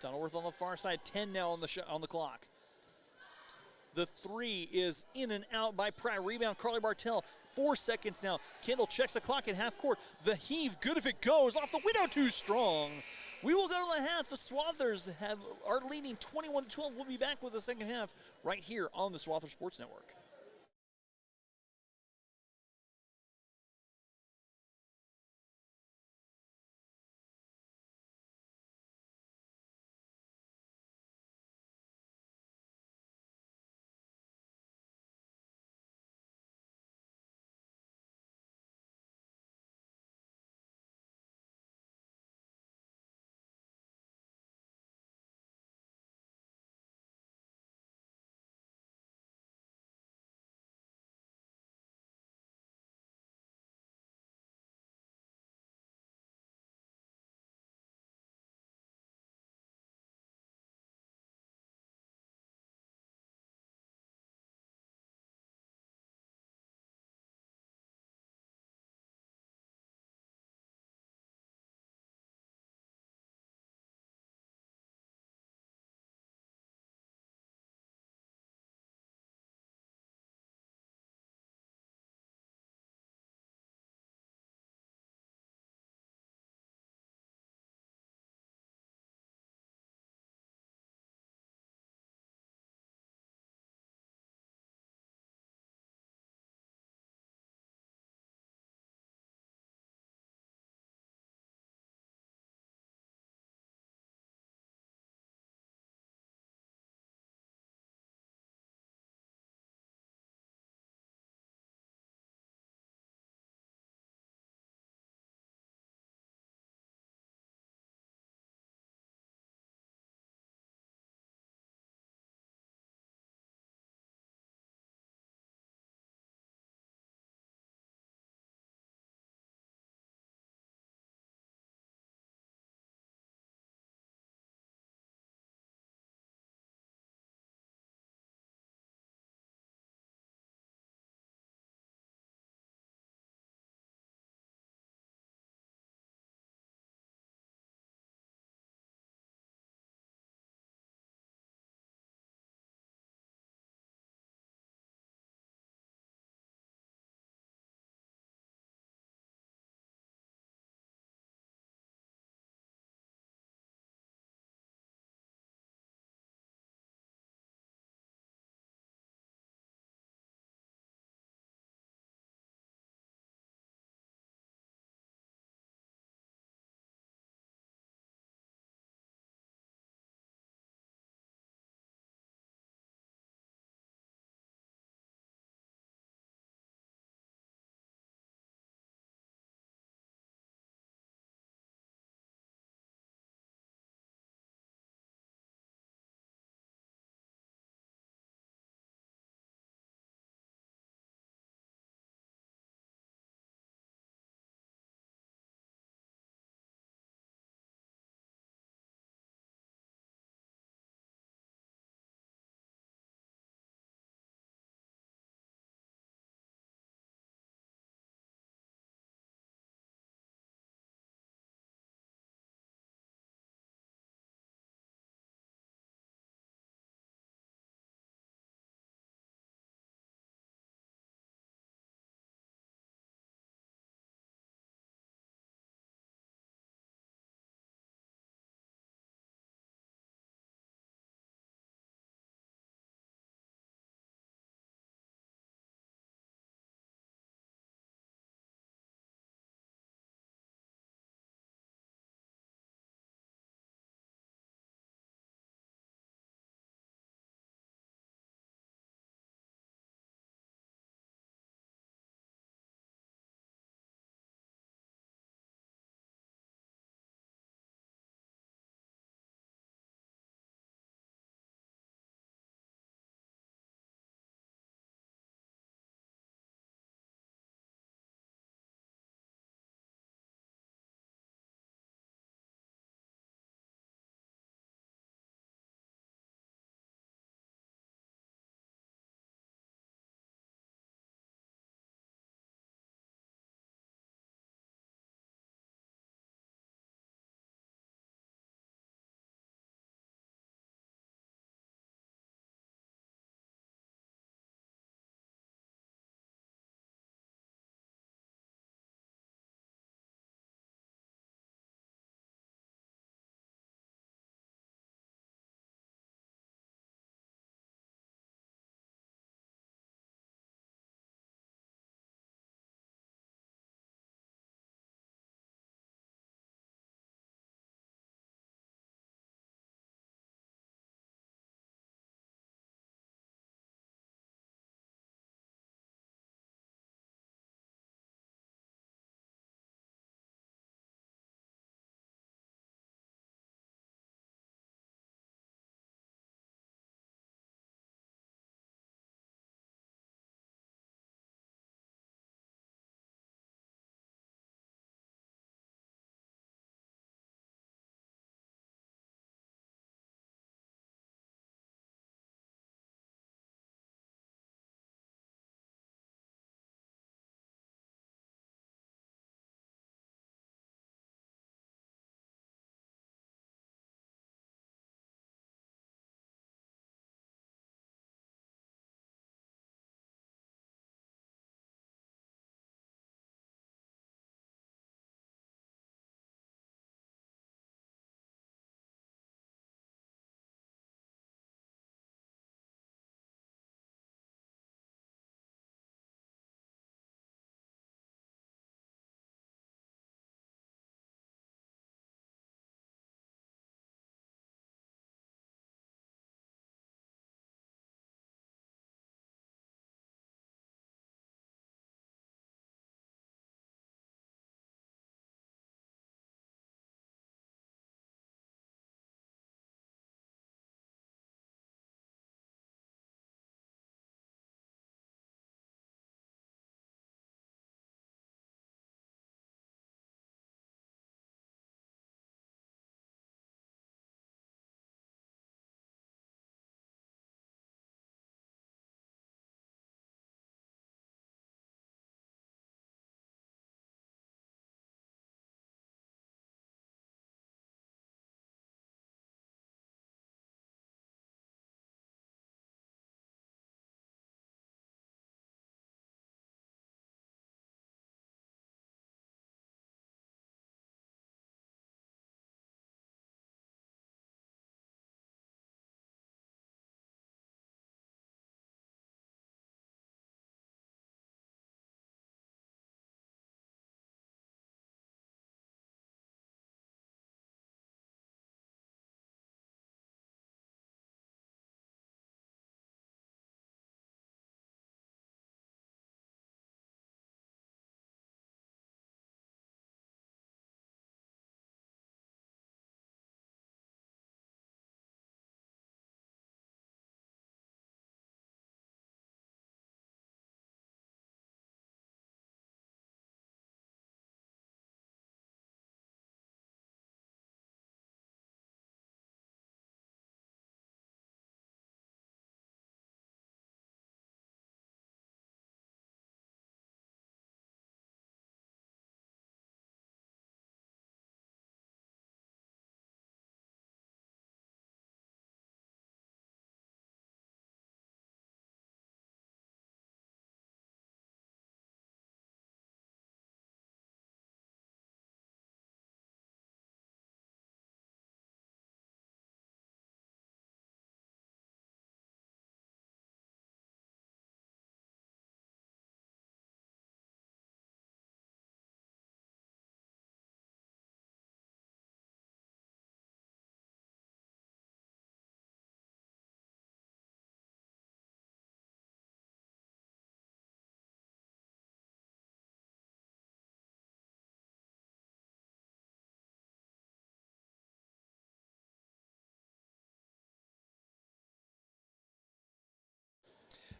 Dunilworth on the far side, 10 now on the clock. The 3 is in and out by Pratt. Rebound, Carly Bartell. 4 seconds now. Kendall checks the clock at half court. The heave, good if it goes. Off the window, too strong. We will go to the half. The Swathers are leading 21-12. We'll be back with the second half right here on the Swather Sports Network.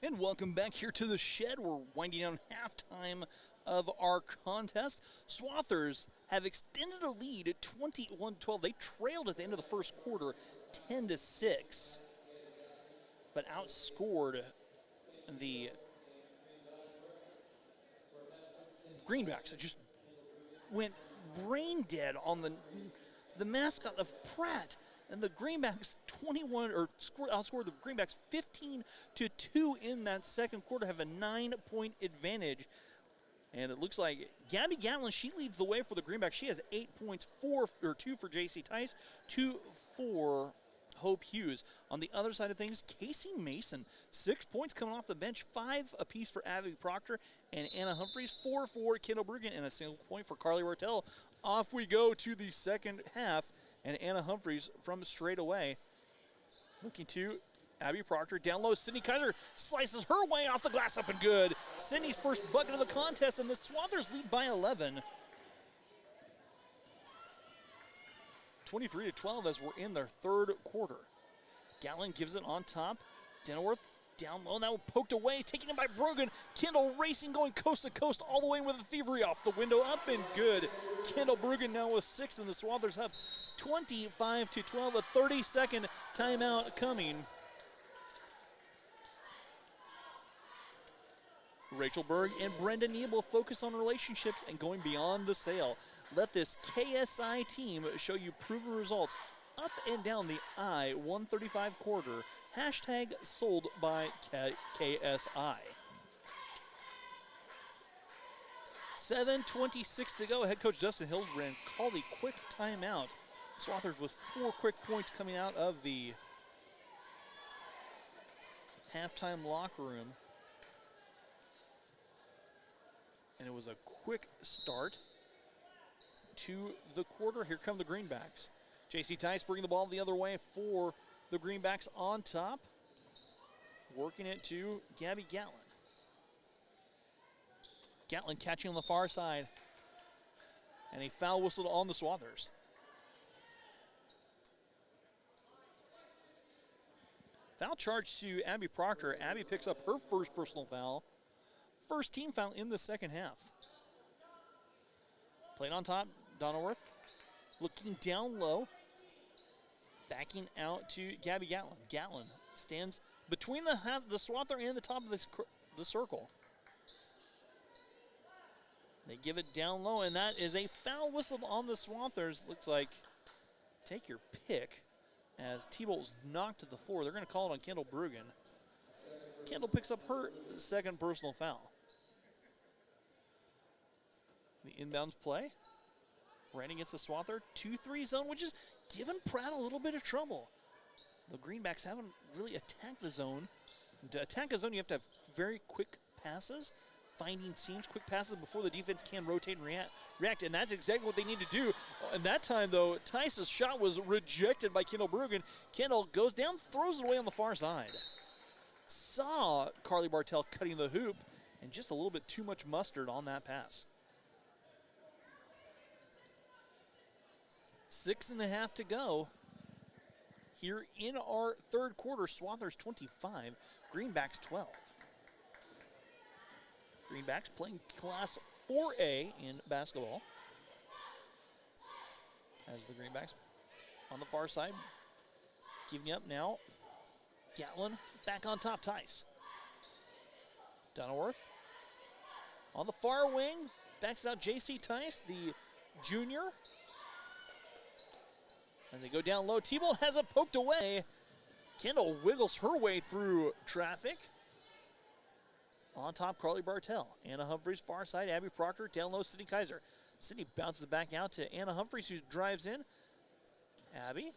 And welcome back here to the shed. We're winding down halftime of our contest. Swathers have extended a lead at 21-12. They trailed at the end of the first quarter 10-6, but outscored the Greenbacks. It just went brain dead on the mascot of Pratt. And the Greenbacks outscored the Greenbacks 15-2 in that second quarter, have a 9-point advantage. And it looks like Gabby Gatlin, she leads the way for the Greenbacks. She has 8 points, 2 for J.C. Tice, 2 for Hope Hughes. On the other side of things, Casey Mason, 6 points coming off the bench, 5 apiece for Abby Proctor and Anna Humphreys, 4 for Kendall Brugan, and a single point for Carly Martell. Off we go to the second half, and Anna Humphreys from straight away. Looking to Abby Proctor, down low, Sydney Kaiser slices her way off the glass, up and good. Sydney's first bucket of the contest, and the Swathers lead by 11. 23-12 as we're in their third quarter. Gatlin gives it on top. Denworth down low, now poked away, taken in by Brogan. Kendall racing, going coast to coast, all the way with a thievery off the window, up and good. Kendall Brogan now with 6, and the Swathers up 25-12, a 30-second timeout coming. Rachel Berg and Brenda Niebel focus on relationships and going beyond the sale. Let this KSI team show you proven results up and down the I-135 corridor. Hashtag sold by KSI. 7:26 to go. Head coach Justin Hilsbrand called a quick timeout. Swathers with 4 quick points coming out of the halftime locker room. And it was a quick start to the quarter. Here come the Greenbacks. J.C. Tice bringing the ball the other way for the Greenbacks on top. Working it to Gabby Gatlin. Gatlin catching on the far side. And a foul whistled on the Swathers. Foul charge to Abby Proctor. Abby picks up her first personal foul. First team foul in the second half. Played on top, Donalworth. Looking down low. Backing out to Gabby Gatlin. Gatlin stands between the Swather and the top of the circle. They give it down low, and that is a foul whistle on the Swathers. Looks like take your pick as T-Bolt's knocked to the floor. They're going to call it on Kendall Brugan. Kendall picks up her second personal foul. The inbounds play. Right against the Swather. 2-3 zone, which is giving Pratt a little bit of trouble. The Greenbacks haven't really attacked the zone. To attack a zone, you have to have very quick passes, finding seams, quick passes before the defense can rotate and react, and that's exactly what they need to do. And that time, though, Tice's shot was rejected by Kendall Brugan. Kendall goes down, throws it away on the far side. Saw Carly Bartell cutting the hoop, and just a little bit too much mustard on that pass. 6.5 to go. Here in our third quarter, Swathers 25, Greenbacks 12. Greenbacks playing Class 4A in basketball. As the Greenbacks on the far side, giving up now. Gatlin back on top, Tice. Donalworth on the far wing, backs out J.C. Tice, the junior. And they go down low. T-Ball has it poked away. Kendall wiggles her way through traffic. On top, Carly Bartell. Anna Humphreys, far side. Abby Proctor, down low, Sydney Kaiser. Sydney bounces back out to Anna Humphreys, who drives in. Abby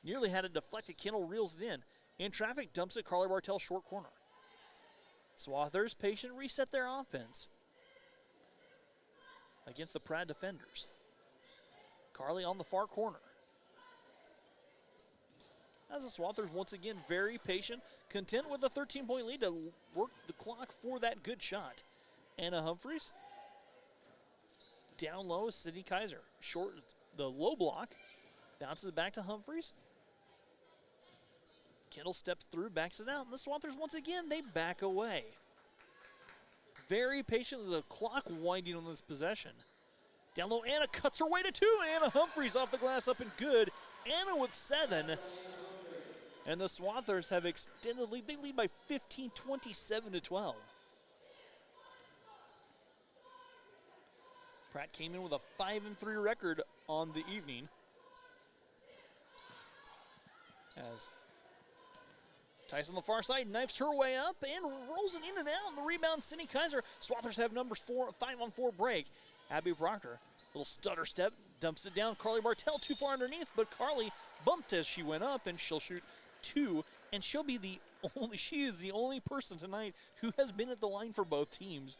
nearly had it deflected. Kendall reels it in. In traffic, dumps it. Carly Bartell, short corner. Swathers, patient, reset their offense against the Pratt defenders. Carly on the far corner. As the Swathers, once again, very patient, content with a 13-point lead to work the clock for that good shot. Anna Humphreys. Down low, Sydney Kaiser. Short, the low block. Bounces it back to Humphreys. Kendall steps through, backs it out, and the Swathers, once again, they back away. Very patient. There's a clock winding on this possession. Down low, Anna cuts her way to 2. Anna Humphreys off the glass, up and good. Anna with 7. And the Swathers have extended lead. They lead by 15, 27-12. Pratt came in with a 5-3 record on the evening. As Tyson on the far side knifes her way up and rolls it in and out. On the rebound, Cindy Kaiser. Swathers have numbers 5-on-4 break. Abby Proctor, little stutter step, dumps it down. Carly Bartell too far underneath, but Carly bumped as she went up, and she'll shoot 2. And she is the only person tonight who has been at the line for both teams.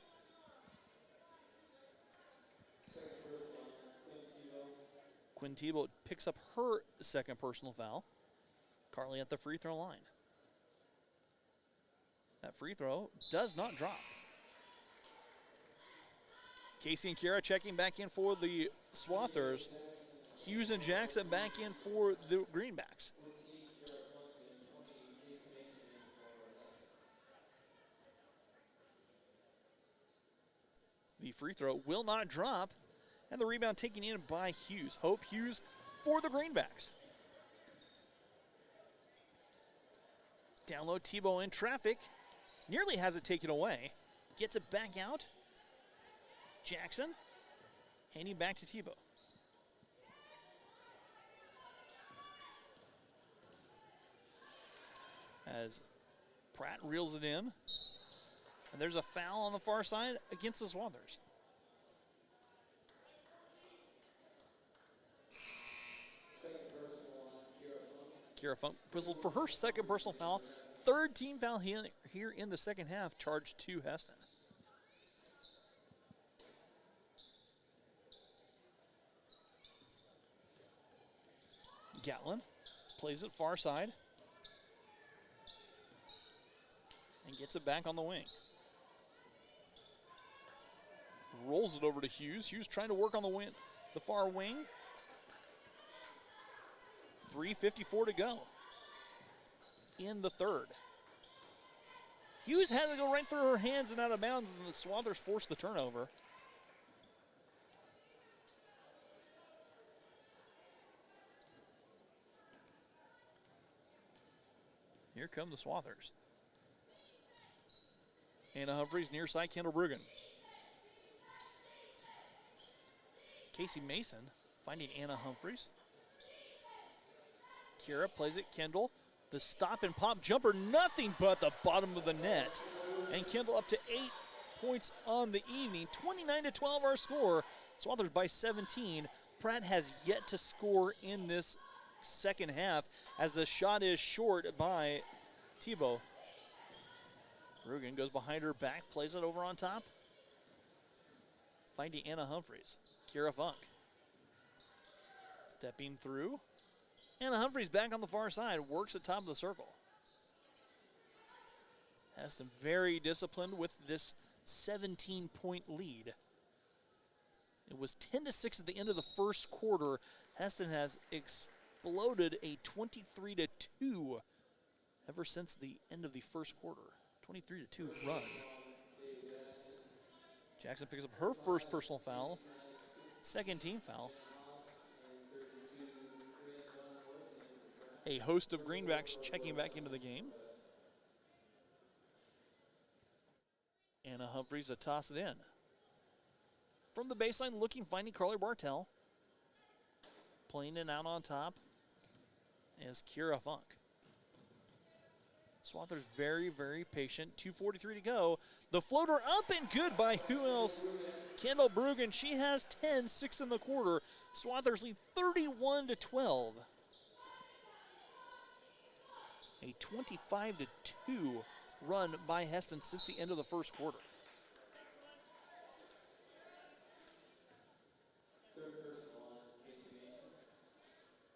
Quinn Tebow picks up her second personal foul. Carly at the free throw line. That free throw does not drop. Casey and Kiera checking back in for the Swathers. Hughes and Jackson back in for the Greenbacks. The free throw will not drop, and the rebound taken in by Hughes. Hope Hughes for the Greenbacks. Down low, Tebow in traffic. Nearly has it taken away. Gets it back out. Jackson handing back to Tebow. As Pratt reels it in. And there's a foul on the far side against the Swathers. Kiera Funk whistled for her second personal foul. Third team foul here in the second half, charged to Hesston. Gatlin plays it far side and gets it back on the wing. Rolls it over to Hughes. Hughes trying to work on the far wing. 3:54 to go in the third. Hughes had to go right through her hands and out of bounds, and the Swathers forced the turnover. Here come the Swathers. Anna Humphreys near side, Kendall Bruggen. Casey Mason finding Anna Humphreys. Kiera plays it, Kendall. The stop and pop jumper, nothing but the bottom of the net. And Kendall up to 8 points on the evening. 29-12 our score. Swathers by 17. Pratt has yet to score in this second half as the shot is short by Tebow. Rugen goes behind her back, plays it over on top. Finding Anna Humphreys. Kiera Funk. Stepping through. Anna Humphreys back on the far side, works at top of the circle. Hesston very disciplined with this 17-point lead. It was 10-6 at the end of the first quarter. Hesston has exploded a 23-2 ever since the end of the first quarter. 23-2 run. Jackson picks up her first personal foul, second team foul. A host of Greenbacks checking back into the game. Anna Humphreys to toss it in. From the baseline looking, finding Carly Bartell. Playing it out on top is Kiera Funk. Swathers very, very patient. 2:43 to go. The floater up and good by who else? Kendall Bruggen. She has 10, 6 in the quarter. Swathers lead 31-12. A 25-2 run by Hesston since the end of the first quarter.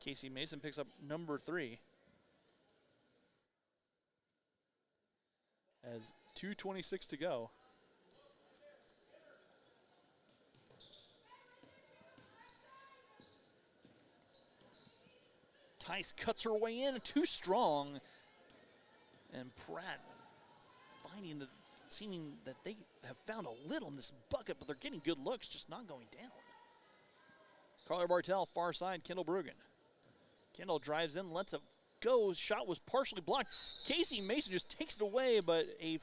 Casey Mason picks up number 3. As 2:26 to go. Tice cuts her way in, too strong. And Pratt seeming that they have found a lid on this bucket, but they're getting good looks, just not going down. Carly Bartel, far side, Kendall Brugan. Kendall drives in, lets it go. Shot was partially blocked. Casey Mason just takes it away, but a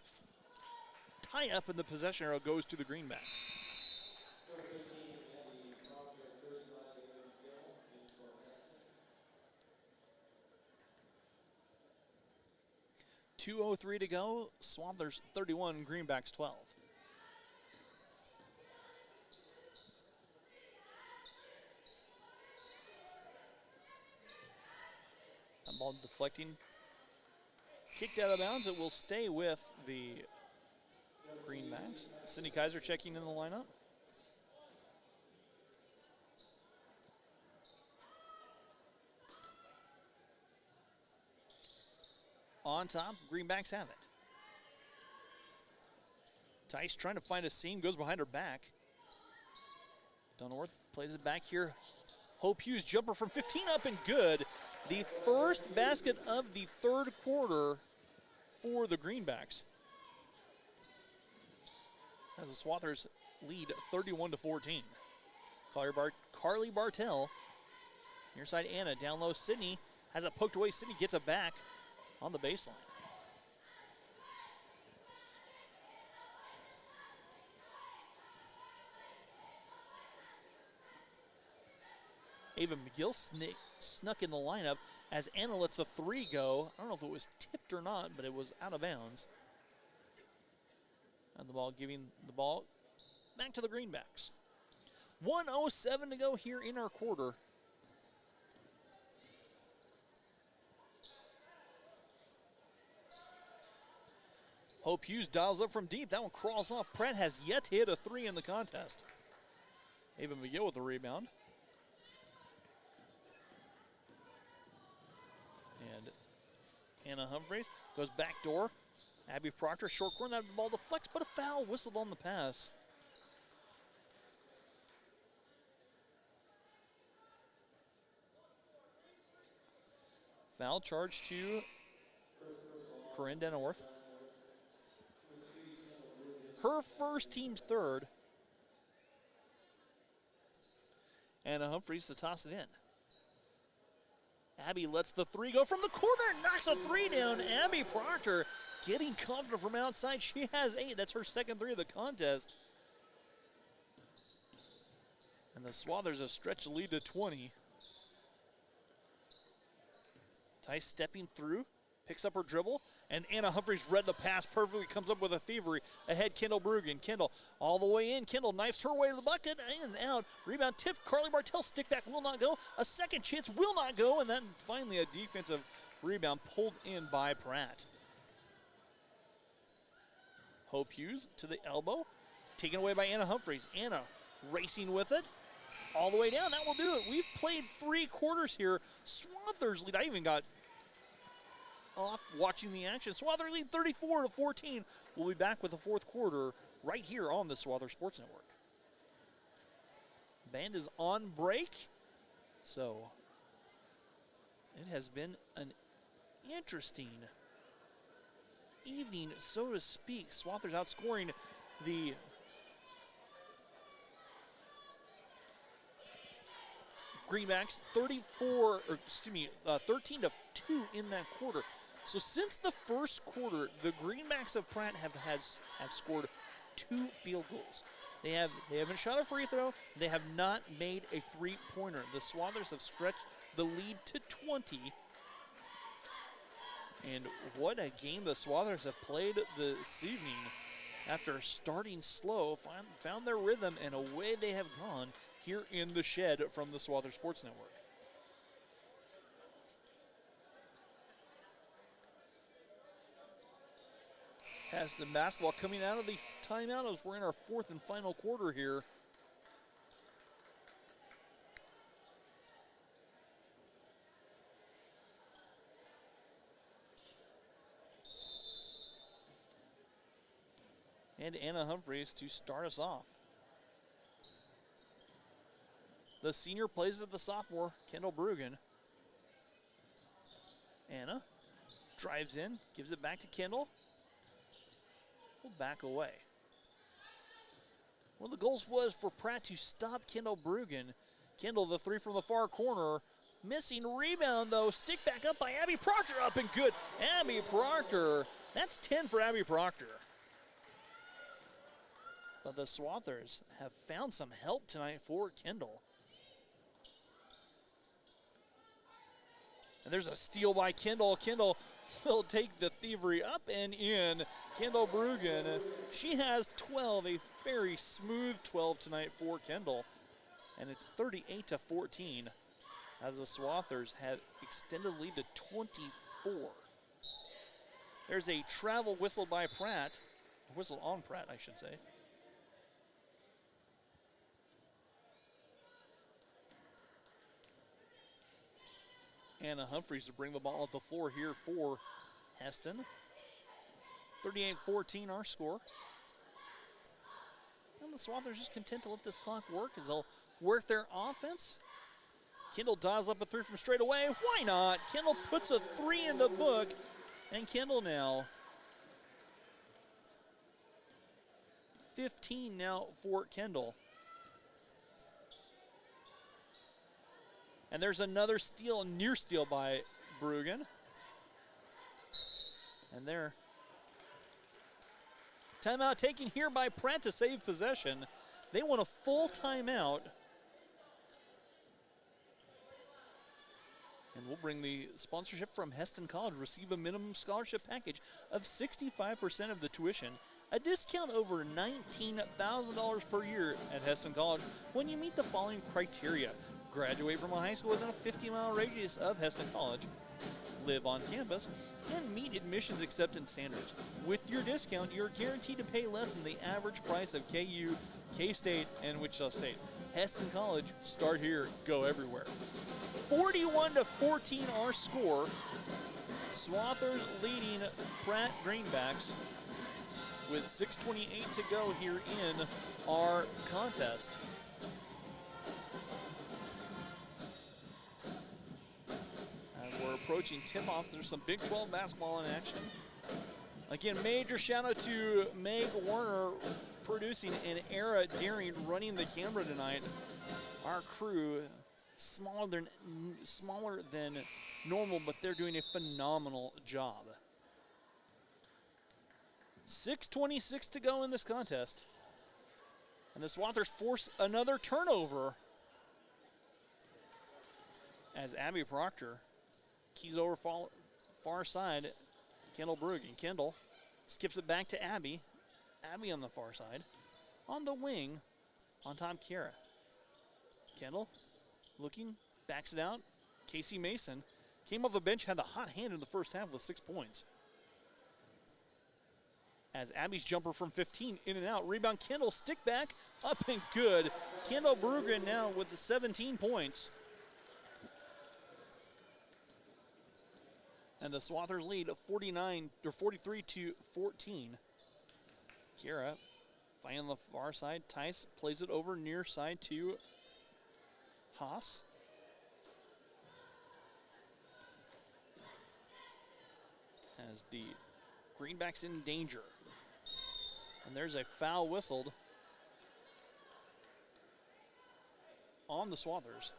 tie-up in the possession arrow goes to the Greenbacks. .203 to go. Swathers 31, Greenbacks 12. That ball deflecting. Kicked out of bounds. It will stay with the Greenbacks. Sydney Kaiser checking in the lineup. On top, Greenbacks have it. Tice trying to find a seam, goes behind her back. Dunworth plays it back here. Hope Hughes jumper from 15 up and good. The first basket of the third quarter for the Greenbacks. As the Swathers lead 31-14. Carly Bartel. Near side Anna, down low Sydney. Has it poked away, Sydney gets it back on the baseline. Ava McGill snuck in the lineup as Anna lets a three go. I don't know if it was tipped or not, but it was out of bounds. And the ball giving the ball back to the Greenbacks. 1:07 to go here in our quarter. Hope Hughes dials up from deep. That one crawls off. Pratt has yet to hit a three in the contest. Ava McGill with the rebound. And Anna Humphreys goes back door. Abby Proctor, short corner, that ball deflects, but a foul whistled on the pass. Foul charge to Corinne Denworth. Her first, team's third. Anna Humphreys to toss it in. Abby lets the three go from the corner, knocks a three down. Abby Proctor getting confident from outside. She has 8. That's her second three of the contest. And the Swathers have stretched the lead to 20. Tice stepping through, picks up her dribble, and Anna Humphreys read the pass perfectly, comes up with a thievery. Ahead, Kendall Brugan. Kendall all the way in. Kendall knifes her way to the bucket, in and out. Rebound tipped. Carly Bartel, stick back, will not go. A second chance will not go, and then finally a defensive rebound pulled in by Pratt. Hope Hughes to the elbow, taken away by Anna Humphreys. Anna racing with it, all the way down. That will do it. We've played 3 quarters here. Swathers lead. I even got off watching the action. Swathers lead 34-14. We'll be back with the fourth quarter right here on the Swathers Sports Network. Band is on break, so it has been an interesting evening, so to speak. Swathers outscoring the Greenbacks 13-2 in that quarter. So since the first quarter, the Greenbacks of Pratt have scored 2 field goals. They haven't shot a free throw. They have not made a three-pointer. The Swathers have stretched the lead to 20. And what a game the Swathers have played this evening. After starting slow, found their rhythm, and away they have gone here in the shed from the Swathers Sports Network. Hesston basketball coming out of the timeout as we're in our 4th and final quarter here. And Anna Humphreys to start us off. The senior plays it to the sophomore, Kendall Brugan. Anna drives in, gives it back to Kendall. Will back away. One of the goals was for Pratt to stop Kendall Bruggen. Kendall, the three from the far corner. Missing rebound, though. Stick back up by Abby Proctor. Up and good. Abby Proctor. That's 10 for Abby Proctor. But the Swathers have found some help tonight for Kendall. And there's a steal by Kendall. Kendall will take the thievery up and in. Kendall Bruggen, she has 12, a very smooth 12 tonight for Kendall. And it's 38-14 as the Swathers have extended lead to 24. There's a travel whistle by Pratt, whistle on Pratt, I should say. Anna Humphreys to bring the ball up the floor here for Hesston. 38-14 our score. And the Swathers just content to let this clock work as they'll work their offense. Kendall dials up a three from straight away. Why not? Kendall puts a three in the book. And Kendall now 15 now for Kendall. And there's another steal, near steal by Bruggen. And there. Timeout taken here by Pratt to save possession. They want a full timeout. And we'll bring the sponsorship from Hesston College. Receive a minimum scholarship package of 65% of the tuition. A discount over $19,000 per year at Hesston College when you meet the following criteria. Graduate from a high school within a 50-mile radius of Hesston College, live on campus, and meet admissions acceptance standards. With your discount, you're guaranteed to pay less than the average price of KU, K-State, and Wichita State. Hesston College, start here, go everywhere. 41-14 our score. Swathers leading Pratt Greenbacks with 6:28 to go here in our contest. We're approaching tip-off. There's some Big 12 basketball in action. Again, major shout-out to Meg Warner producing and Era Deering running the camera tonight. Our crew, smaller than normal, but they're doing a phenomenal job. 6:26 to go in this contest. And the Swathers force another turnover as Abby Proctor keys over far side. Kendall Bruggen. Kendall skips it back to Abby. Abby on the far side. On the wing, on top Kiera. Kendall looking, backs it out. Casey Mason came off the bench, had the hot hand in the first half with 6 points. As Abby's jumper from 15, in and out. Rebound, Kendall, stick back, up and good. Kendall Bruggen now with the 17 points. And the Swathers lead 43-14. Kiera finding on the far side. Tice plays it over near side to Haas. As the Greenbacks in danger. And there's a foul whistled on the Swathers.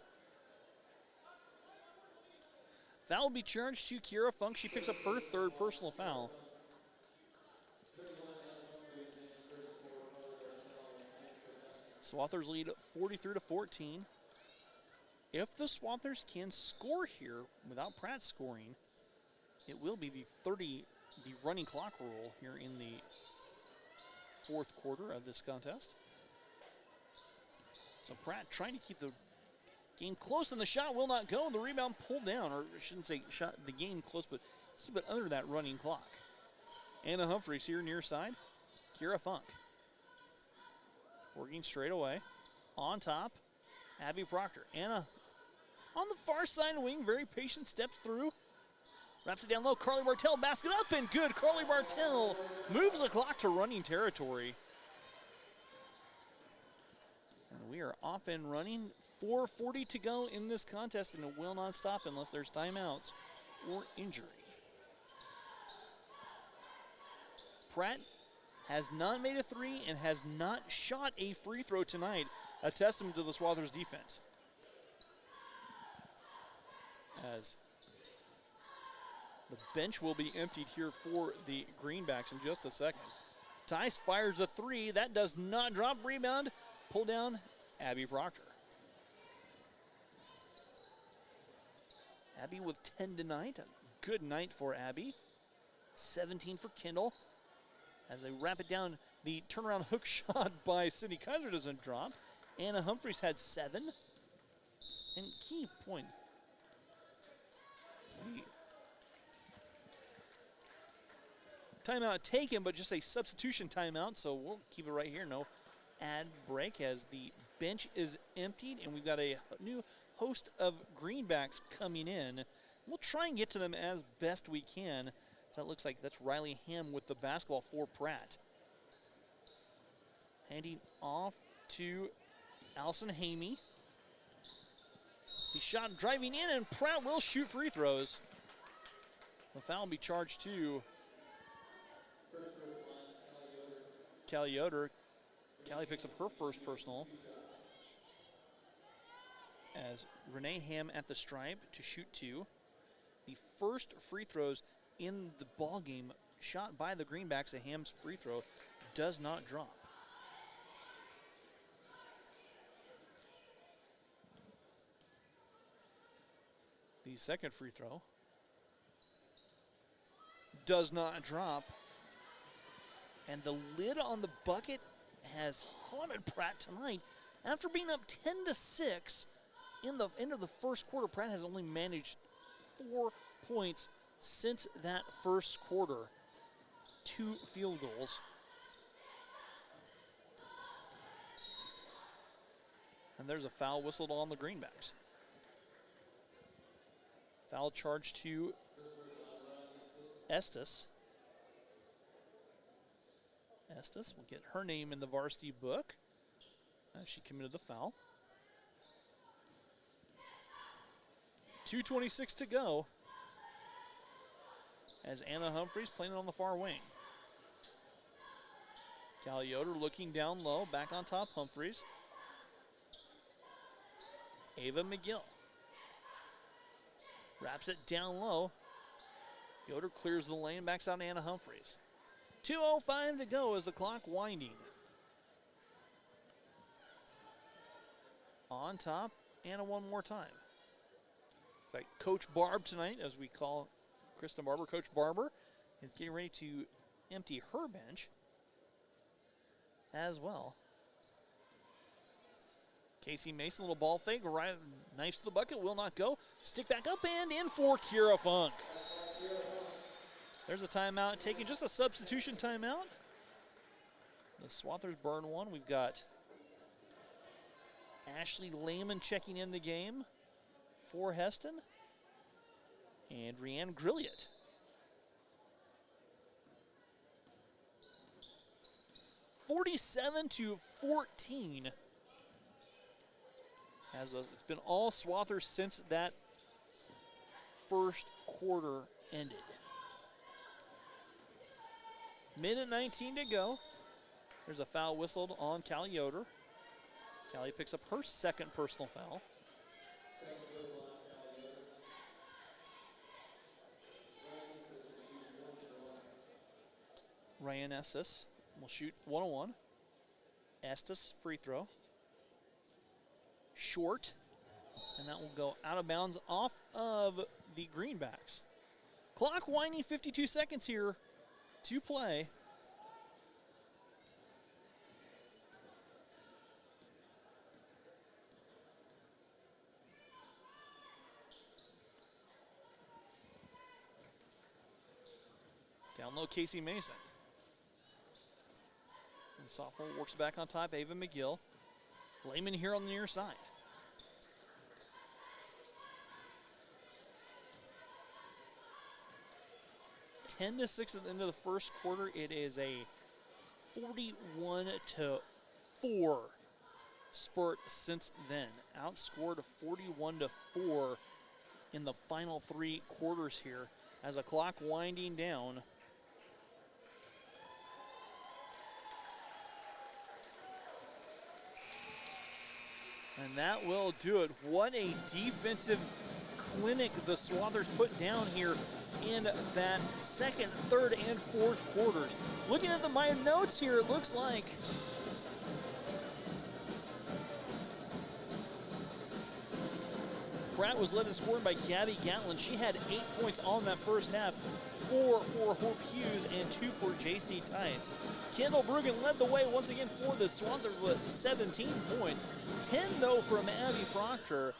Foul will be charged to Kiera Funk. She picks up her third personal foul. Swathers lead 43-14. If the Swathers can score here without Pratt scoring, it will be the running clock rule here in the fourth quarter of this contest. So Pratt trying to keep the game close, and the shot will not go. The rebound pulled down, or I shouldn't say shot the game close, but keep it under that running clock. Anna Humphreys here near side. Kiera Funk working straight away. On top, Abby Proctor. Anna on the far side wing, very patient, steps through. Wraps it down low. Carly Bartell, basket up and good. Carly Bartell moves the clock to running territory. And we are off and running. 4:40 to go in this contest, and it will not stop unless there's timeouts or injury. Pratt has not made a three and has not shot a free throw tonight, a testament to the Swathers defense. As the bench will be emptied here for the Greenbacks in just a second. Tice fires a three. That does not drop. Rebound. Pull down Abby Proctor. Abby with 10 tonight. A good night for Abby. 17 for Kendall. As they wrap it down, the turnaround hook shot by Sydney Kaiser doesn't drop. Anna Humphreys had 7. And key point. The timeout taken, but just a substitution timeout, so we'll keep it right here. No ad break as the bench is emptied, and we've got a new host of Greenbacks coming in. We'll try and get to them as best we can. So it looks like that's Riley Ham with the basketball for Pratt. Handing off to Allison Hamey. He shot driving in, and Pratt will shoot free throws. The foul will be charged to Callie Yoder. Callie picks up her first personal. As Renee Ham at the stripe to shoot 2. The first free throws in the ball game shot by the Greenbacks. A Ham's free throw does not drop. The second free throw does not drop. And the lid on the bucket has haunted Pratt tonight. After being up 10-6 in the end of the first quarter, Pratt has only managed 4 points since that first quarter. 2 field goals. And there's a foul whistled on the Greenbacks. Foul charge to Estes. Estes will get her name in the varsity book as she committed the foul. 2:26 to go as Anna Humphreys playing on the far wing. Callie Yoder looking down low, back on top Humphreys. Ava McGill wraps it down low. Yoder clears the lane, backs out Anna Humphreys. 2:05 to go as the clock winding. On top, Anna one more time. It's like Coach Barb tonight, as we call Kristen Barber. Coach Barber is getting ready to empty her bench as well. Casey Mason, little ball fake, right, nice to the bucket, will not go. Stick back up and in for Kira Funk. There's a timeout taken, just a substitution timeout. The Swathers burn one. We've got Ashley Lehman checking in the game for Hesston. And Rianne Grilliot. (47-14). It's been all Swathers since that first quarter ended. Minute 19 to go. There's a foul whistled on Callie Yoder. Callie picks up her second personal foul. Ryan Estes will shoot 1-on-1. Estes free throw. Short. And that will go out of bounds off of the Greenbacks. Clock winding, 52 seconds here to play. Down low, Casey Mason. And sophomore works back on top, Ava McGill. Lehman here on the near side. (10-6) at the end of the first quarter. It is a 41-4 spurt since then. Outscored 41-4 in the final 3 quarters here as the clock winding down. And that will do it. What a defensive clinic the Swathers put down here in that second, third, and fourth quarters. Looking at my notes here, it looks like Pratt was led in scoring by Gabby Gatlin. She had 8 points on that first half, 4 for Hope Hughes and 2 for JC Tice. Kendall Brugan led the way once again for the Swathers with 17 points. 10 though from Abby Proctor,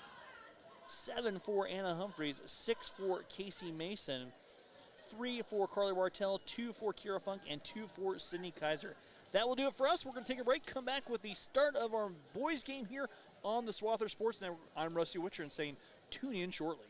7 for Anna Humphreys, 6 for Casey Mason, 3 for Carly Bartell, 2 for Kira Funk, and 2 for Sydney Kaiser. That will do it for us. We're going to take a break, come back with the start of our boys game here on the Swather Sports Network. I'm Rusty Witcher and saying tune in shortly.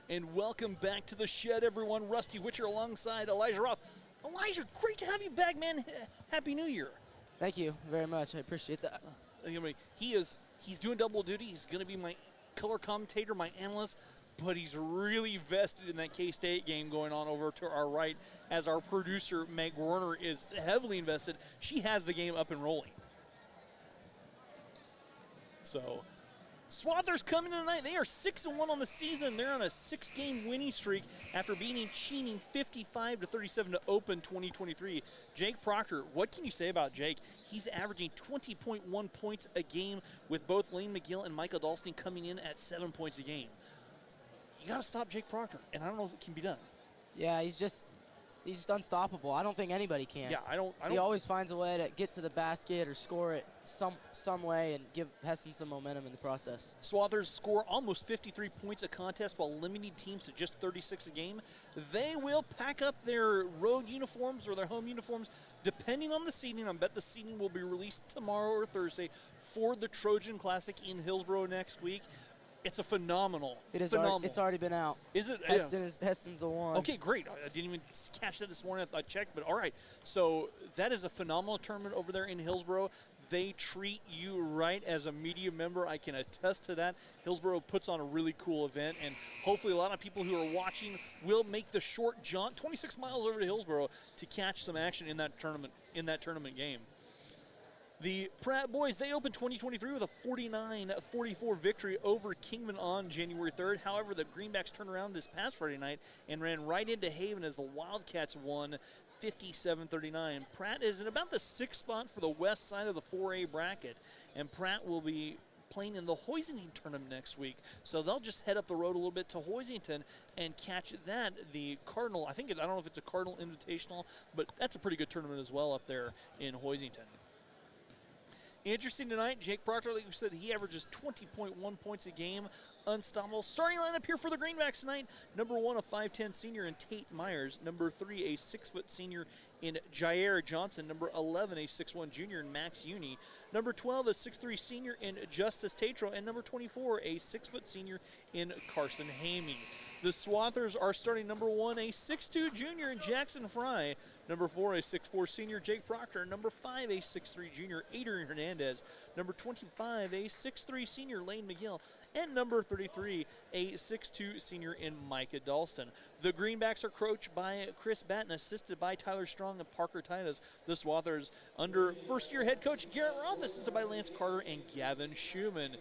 And welcome back to the shed, everyone. Rusty Witcher alongside Elijah Roth. Elijah, great to have you back, man. Happy New Year. Thank you very much. I appreciate that. He's doing double duty. He's going to be my color commentator, my analyst, but he's really vested in that K-State game going on over to our right, as our producer, Meg Warner, is heavily invested. She has the game up and rolling. So, Swathers coming tonight. They are 6-1 on the season. They're on a 6-game winning streak after beating Cheating 55-37 to open 2023. Jake Proctor, what can you say about Jake? He's averaging 20.1 points a game, with both Lane McGill and Michael Dalston coming in at 7 points a game. You got to stop Jake Proctor, and I don't know if it can be done. Yeah, he's just unstoppable. I don't think anybody can. Yeah, I don't. He always finds a way to get to the basket or score it some way and give Hesston some momentum in the process. Swathers score almost 53 points a contest while limiting teams to just 36 a game. They will pack up their road uniforms or their home uniforms depending on the seeding. I bet the seeding will be released tomorrow or Thursday for the Trojan Classic in Hillsborough next week. It's a phenomenal. It's already been out. Is it? Heston's the one. Okay, great. I didn't even catch that this morning. I checked, but all right. So that is a phenomenal tournament over there in Hillsborough. They treat you right as a media member. I can attest to that. Hillsborough puts on a really cool event, and hopefully a lot of people who are watching will make the short jaunt, 26 miles over to Hillsborough, to catch some action in that tournament game. The Pratt boys, they opened 2023 with a 49-44 victory over Kingman on January 3rd. However, the Greenbacks turned around this past Friday night and ran right into Haven as the Wildcats won 57-39. Pratt is in about the 6th spot for the west side of the 4A bracket, and Pratt will be playing in the Hoisington tournament next week. So they'll just head up the road a little bit to Hoisington and catch that. The Cardinal, I don't know if it's a Cardinal Invitational, but that's a pretty good tournament as well up there in Hoisington. Interesting tonight, Jake Proctor, like we said, he averages 20.1 points a game, unstoppable. Starting lineup here for the Greenbacks tonight. Number 1, a 5'10 senior in Tate Myers. Number 3, a 6' senior in Jair Johnson. Number 11, a 6'1 junior in Max Uni. Number 12, a 6'3 senior in Justice Tatro. And number 24, a 6' senior in Carson Hamey. The Swathers are starting number 1, a 6'2 junior in Jackson Fry. Number 4, a 6'4 senior, Jake Proctor. Number 5, a 6'3 junior, Adrian Hernandez. Number 25, a 6'3 senior, Lane McGill. And number 33, a 6'2 senior in Micah Dalston. The Greenbacks are coached by Chris Batten, assisted by Tyler Strong and Parker Titus. The Swathers under first-year head coach Garrett Roth, assisted by Lance Carter and Gavin Schumann.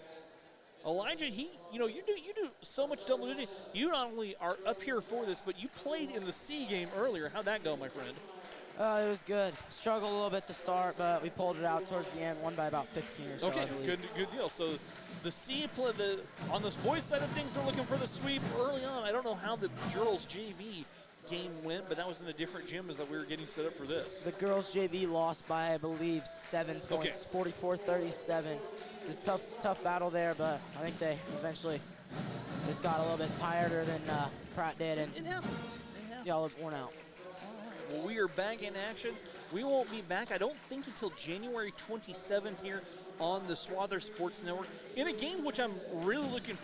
Elijah, you do so much double duty. You not only are up here for this, but you played in the C game earlier. How'd that go, my friend? It was good. Struggled a little bit to start, but we pulled it out towards the end. Won by about 15 or so. Okay, I believe. good deal. So the C play on the boys' side of things, they're looking for the sweep early on. I don't know how the girls JV game went, but that was in a different gym as that we were getting set up for this. The girls JV lost by, I believe, 7 points, 44-37. It was a tough battle there, but I think they eventually just got a little bit tireder than Pratt did, and it happens. y'all look worn out. Well, we are back in action. We won't be back, I don't think, until January 27th here on the Swather Sports Network in a game which I'm really looking